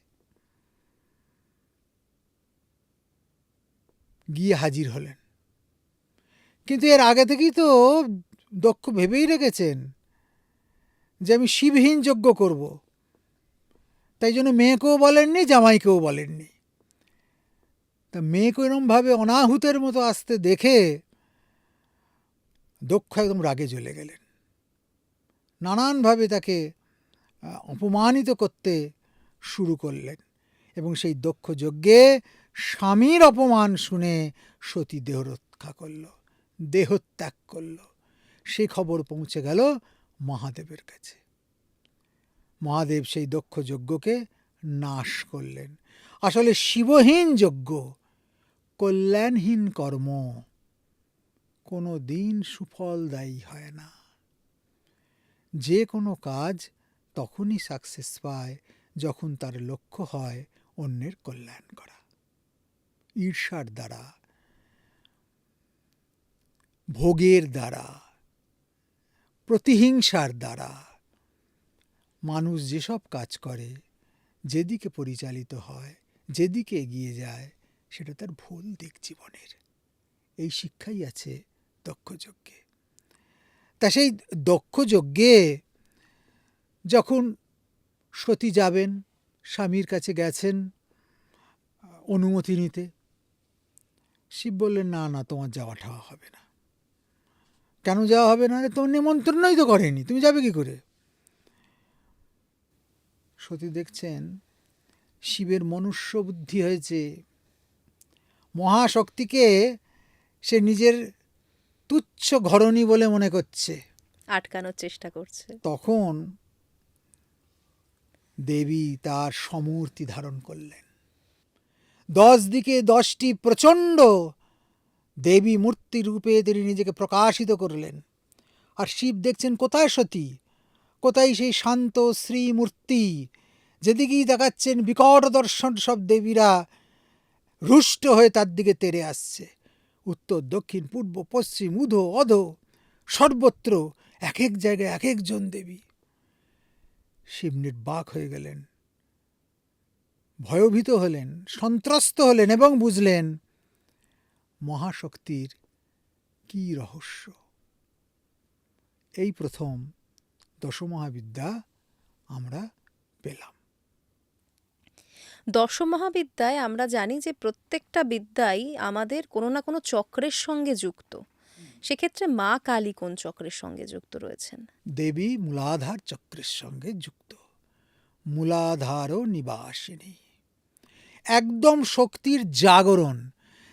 Speaker 1: গিয়ে হাজির হলেন। কিন্তু এর আগে থেকেই তো দক্ষ ভেবেই রেখেছেন যে আমি শিবহীন যজ্ঞ করব। তাই জন্য মেয়েকেও বলেননি, জামাইকেও বলেননি। তা মেয়েকে এরমভাবে অনাহুতের মতো আসতে দেখে দক্ষ একদম রাগে জ্বলে গেলেন, নানানভাবে তাকে অপমানিত করতে শুরু করলেন। এবং সেই দক্ষ যজ্ঞে স্বামীর অপমান শুনে সতী দেহ রক্ষা করল, দেহত্যাগ করল। সে খবর পৌঁছে গেল মহাদেবের কাছে। মহাদেব সেই দক্ষ যজ্ঞকে নাশ করলেন। আসলে শিবহীন যজ্ঞ, কল্যাণহীন কর্ম কোনো দিন সুফলদায়ী হয় না। যে কোনো কাজ তখনই সাকসেস পায় যখন তার লক্ষ্য হয় অন্যের কল্যাণ করা। ঈর্ষার দ্বারা, ভোগের দ্বারা, প্রতিহিংসার দ্বারা মানুষ যেসব কাজ করে, যেদিকে পরিচালিত হয়, যেদিকে এগিয়ে যায়, সেটা তার ভুল দিক জীবনের। এই শিক্ষাই আছে দক্ষ যজ্ঞে। তা সেই দক্ষ যজ্ঞে যখন সতী যাবেন, স্বামীর কাছে গেছেন অনুমতি নিতে, শিব বললেন, না না, তোমার যাওয়া ঠাওয়া হবে না। কেন যাওয়া হবে না? তোমার নিমন্ত্রণই তো করেনি, তুমি যাবে কি করে? সতী দেখছেন শিবের মনুষ্য বুদ্ধি হয়েছে, মহাশক্তিকে সে নিজের তুচ্ছ ঘরণী বলে মনে করছে,
Speaker 2: আটকানোর চেষ্টা করছে।
Speaker 1: তখন দেবী তার সমূর্তি ধারণ করলেন। 10 দিকে 10টি প্রচণ্ড দেবী মূর্তি রূপে তিনি নিজেকে প্রকাশিত করলেন। আর শিব দেখছেন কোথায় সতী, কোথায় সেই শান্ত শ্রীমূর্তি। যেদিকেই দেখাচ্ছেন বিকট দর্শন, সব দেবীরা রুষ্ট হয়ে তার দিকে তেড়ে আসছে। উত্তর, দক্ষিণ, পূর্ব, পশ্চিম, উধো, অধো, সর্বত্র এক এক জায়গায় এক একজন দেবী। শিব নির্বাক হয়ে গেলেন, ভয়ভীত হলেন, সন্ত্রস্ত হলেন এবং বুঝলেন মহাশক্তির কি রহস্য। এই প্রথম দশমহাবিদ্যা আমরা পেলাম।
Speaker 2: দশমহাবিদ্যায় আমরা জানি যে প্রত্যেকটা বিদ্যাই আমাদের কোনো না কোনো চক্রের সঙ্গে যুক্ত। সেক্ষেত্রে মা কালী কোন চক্রের সঙ্গে যুক্ত রয়েছেন?
Speaker 1: দেবী মূলাধার চক্রের সঙ্গে যুক্ত, মূলাধারও নিবাসিনী, একদম শক্তির জাগরণ।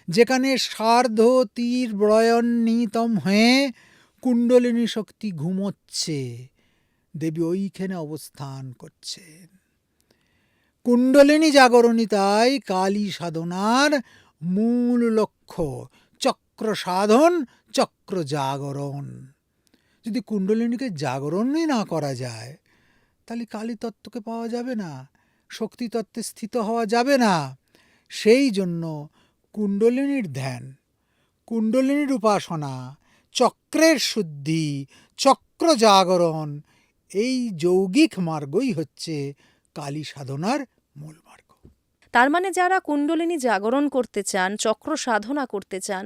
Speaker 1: যেখানে সার্ধ তীর ব্রয়ন্নীতম হয়ে কুণ্ডলিনী শক্তি ঘুমোচ্ছে, দেবী ওইখানে অবস্থান করছেন। কুণ্ডলিনী জাগরণী তাই কালী সাধনার মূল লক্ষ্য, চক্র সাধন, চক্র জাগরণ। যদি কুণ্ডলিনীকে জাগরণই না করা যায়, তাহলে কালী তত্ত্বকে পাওয়া যাবে না, শক্তি তত্ত্বে স্থিত হওয়া যাবে না। সেই জন্য কুণ্ডলিনীর ধ্যান, কুণ্ডলিনীর উপাসনা, চক্রের শুদ্ধি, চক্র জাগরণ, এই যৌগিক মার্গই হচ্ছে কালী সাধনার মূল মার্গ।
Speaker 2: তার মানে যারা কুণ্ডলিনী জাগরণ করতে চান, চক্র সাধনা করতে চান,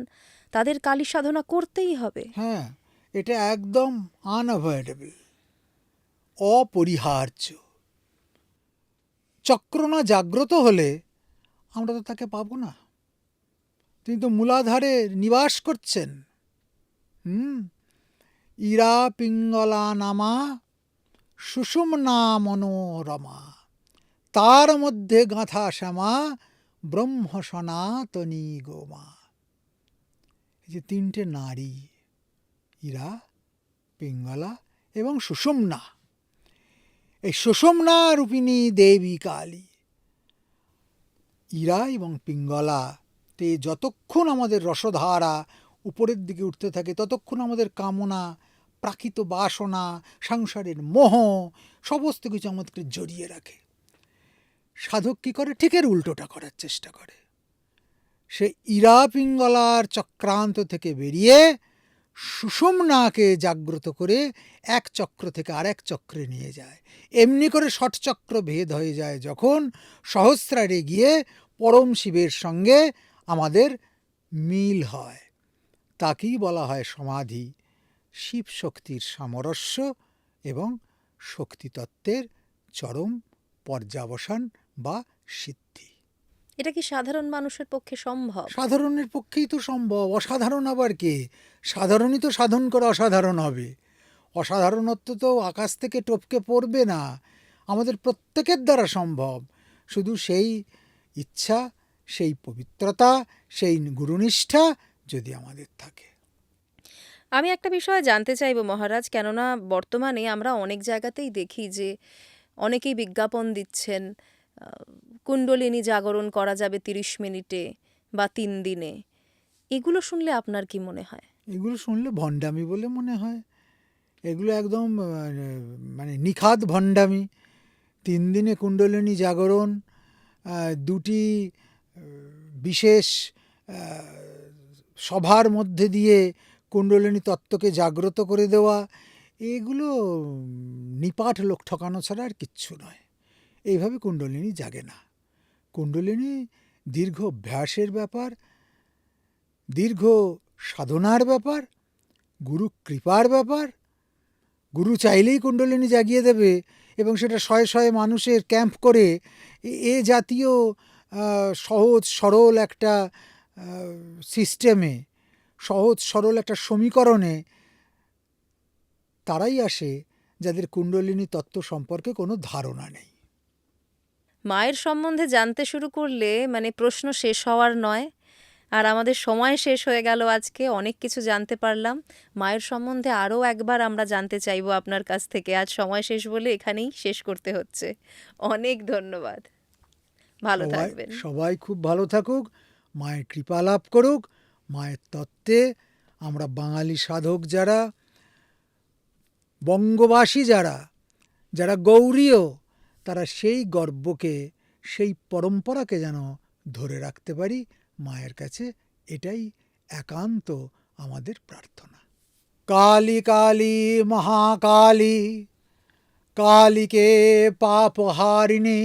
Speaker 2: তাদের কালী সাধনা করতেই হবে।
Speaker 1: হ্যাঁ, এটা একদম আনঅ্যাভয়েডেবল, অপরিহার্য। চক্র না জাগ্রত হলে আমরা তো তাকে পাবো না। তিনি তো মূলাধারে নিবাস করছেন। ইরা পিঙ্গলা নামা সুষুম্না মনোরমা, তার মধ্যে গাঁথা শ্যামা ব্রহ্ম সনাতনী গোমা। এই যে 3টে নারী, ইরা, পিঙ্গলা এবং সুষুম্না, এই সুষুম্না রূপিণী দেবী কালী। ইরা এবং পিঙ্গলাতে যতক্ষণ আমাদের রসধারা উপরের দিকে উঠতে থাকে, ততক্ষণ আমাদের কামনা, প্রাকৃত বাসনা, সংসারের মোহ, সমস্ত কিছু আমাদেরকে জড়িয়ে রাখে। সাধক কী করে? ঠিক এর উল্টোটা করার চেষ্টা করে। সে ইরা পিঙ্গলার চক্রান্ত থেকে বেরিয়ে সুষুম্নাকে জাগ্রত করে এক চক্র থেকে আরেক চক্রে নিয়ে যায়। এমনি করে ষটচক্র ভেদ হয়ে যায় যখন সহস্রারে গিয়ে পরম শিবের সঙ্গে আমাদের মিল হয়। তাকেই বলা হয় সমাধি, শিব শক্তির সামরস্য এবং শক্তিতত্ত্বের চরম পর্যাবসান বা সিদ্ধি।
Speaker 2: এটা কি সাধারণ মানুষের পক্ষে সম্ভব?
Speaker 1: সাধারণের পক্ষেই তো সম্ভব, অসাধারণ আবার কে? সাধারণই তো সাধন করে অসাধারণ হবে। অসাধারণত্ব তো আকাশ থেকে টপকে পড়বে না, আমাদের প্রত্যেকের দ্বারা সম্ভব। শুধু সেই ইচ্ছা, সেই পবিত্রতা, সেই গুরুনিষ্ঠা যদি আমাদের থাকে।
Speaker 2: আমি একটা বিষয় জানতে চাইবো মহারাজ, কেননা বর্তমানে আমরা অনেক জায়গাতেই দেখি যে অনেকেই বিজ্ঞাপন দিচ্ছেন, কুণ্ডলিনী জাগরণ করা যাবে 30 মিনিটে বা 3 দিনে। এগুলো শুনলে আপনার কি মনে হয়?
Speaker 1: এগুলো শুনলে ভণ্ডামি বলে মনে হয়। এগুলো একদম মানে নিখাদ ভণ্ডামি। 3 দিনে কুণ্ডলিনী জাগরণ, দুটি বিশেষ সভার মধ্যে দিয়ে কুণ্ডলিনী তত্ত্বকে জাগ্রত করে দেওয়া, এগুলো নিপাট লোক ঠকানো ছাড়া আর কিচ্ছু নয়। এইভাবে কুণ্ডলিনী জাগে না। কুণ্ডলিনী দীর্ঘ অভ্যাসের ব্যাপার, দীর্ঘ সাধনার ব্যাপার, গুরু কৃপার ব্যাপার। গুরু চাইলেই কুণ্ডলিনী জাগিয়ে দেবে, এবং সেটা শয়ে শয়ে মানুষের ক্যাম্প করে এ জাতীয় সহজ সরল একটা সিস্টেমে, সহজ সরল একটা সমীকরণে তারাই আসে যাদের কুণ্ডলিনী তত্ত্ব সম্পর্কে কোনো ধারণা নেই।
Speaker 2: মায়ের সম্বন্ধে জানতে শুরু করলে মানে প্রশ্ন শেষ হওয়ার নয়। আর আমাদের সময় শেষ হয়ে গেল আজকে, অনেক কিছু জানতে পারলাম। মায়ের সম্বন্ধে আরও একবার আমরা জানতে চাইবো আপনার কাছ থেকে। আজ সময় শেষ বলে এখানেই শেষ করতে হচ্ছে। অনেক ধন্যবাদ, ভালো থাকবেন।
Speaker 1: সবাই খুব ভালো থাকুক, মায়ের কৃপা লাভ করুক। মায়ের তত্ত্বে আমরা বাঙালি সাধক যারা, বঙ্গবাসী যারা, যারা গৌরীয়, তারা সেই গর্বকে, সেই পরম্পরাকে যেন ধরে রাখতে পারি। মায়ের কাছে এটাই একান্ত আমাদের প্রার্থনা। কালী কালী মহাকালী, কালীকে পাপহারিণী,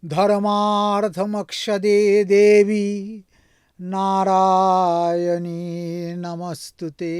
Speaker 1: ধর্মার্থমক্ষদে দেবী, নারায়ণী নমস্তুতে।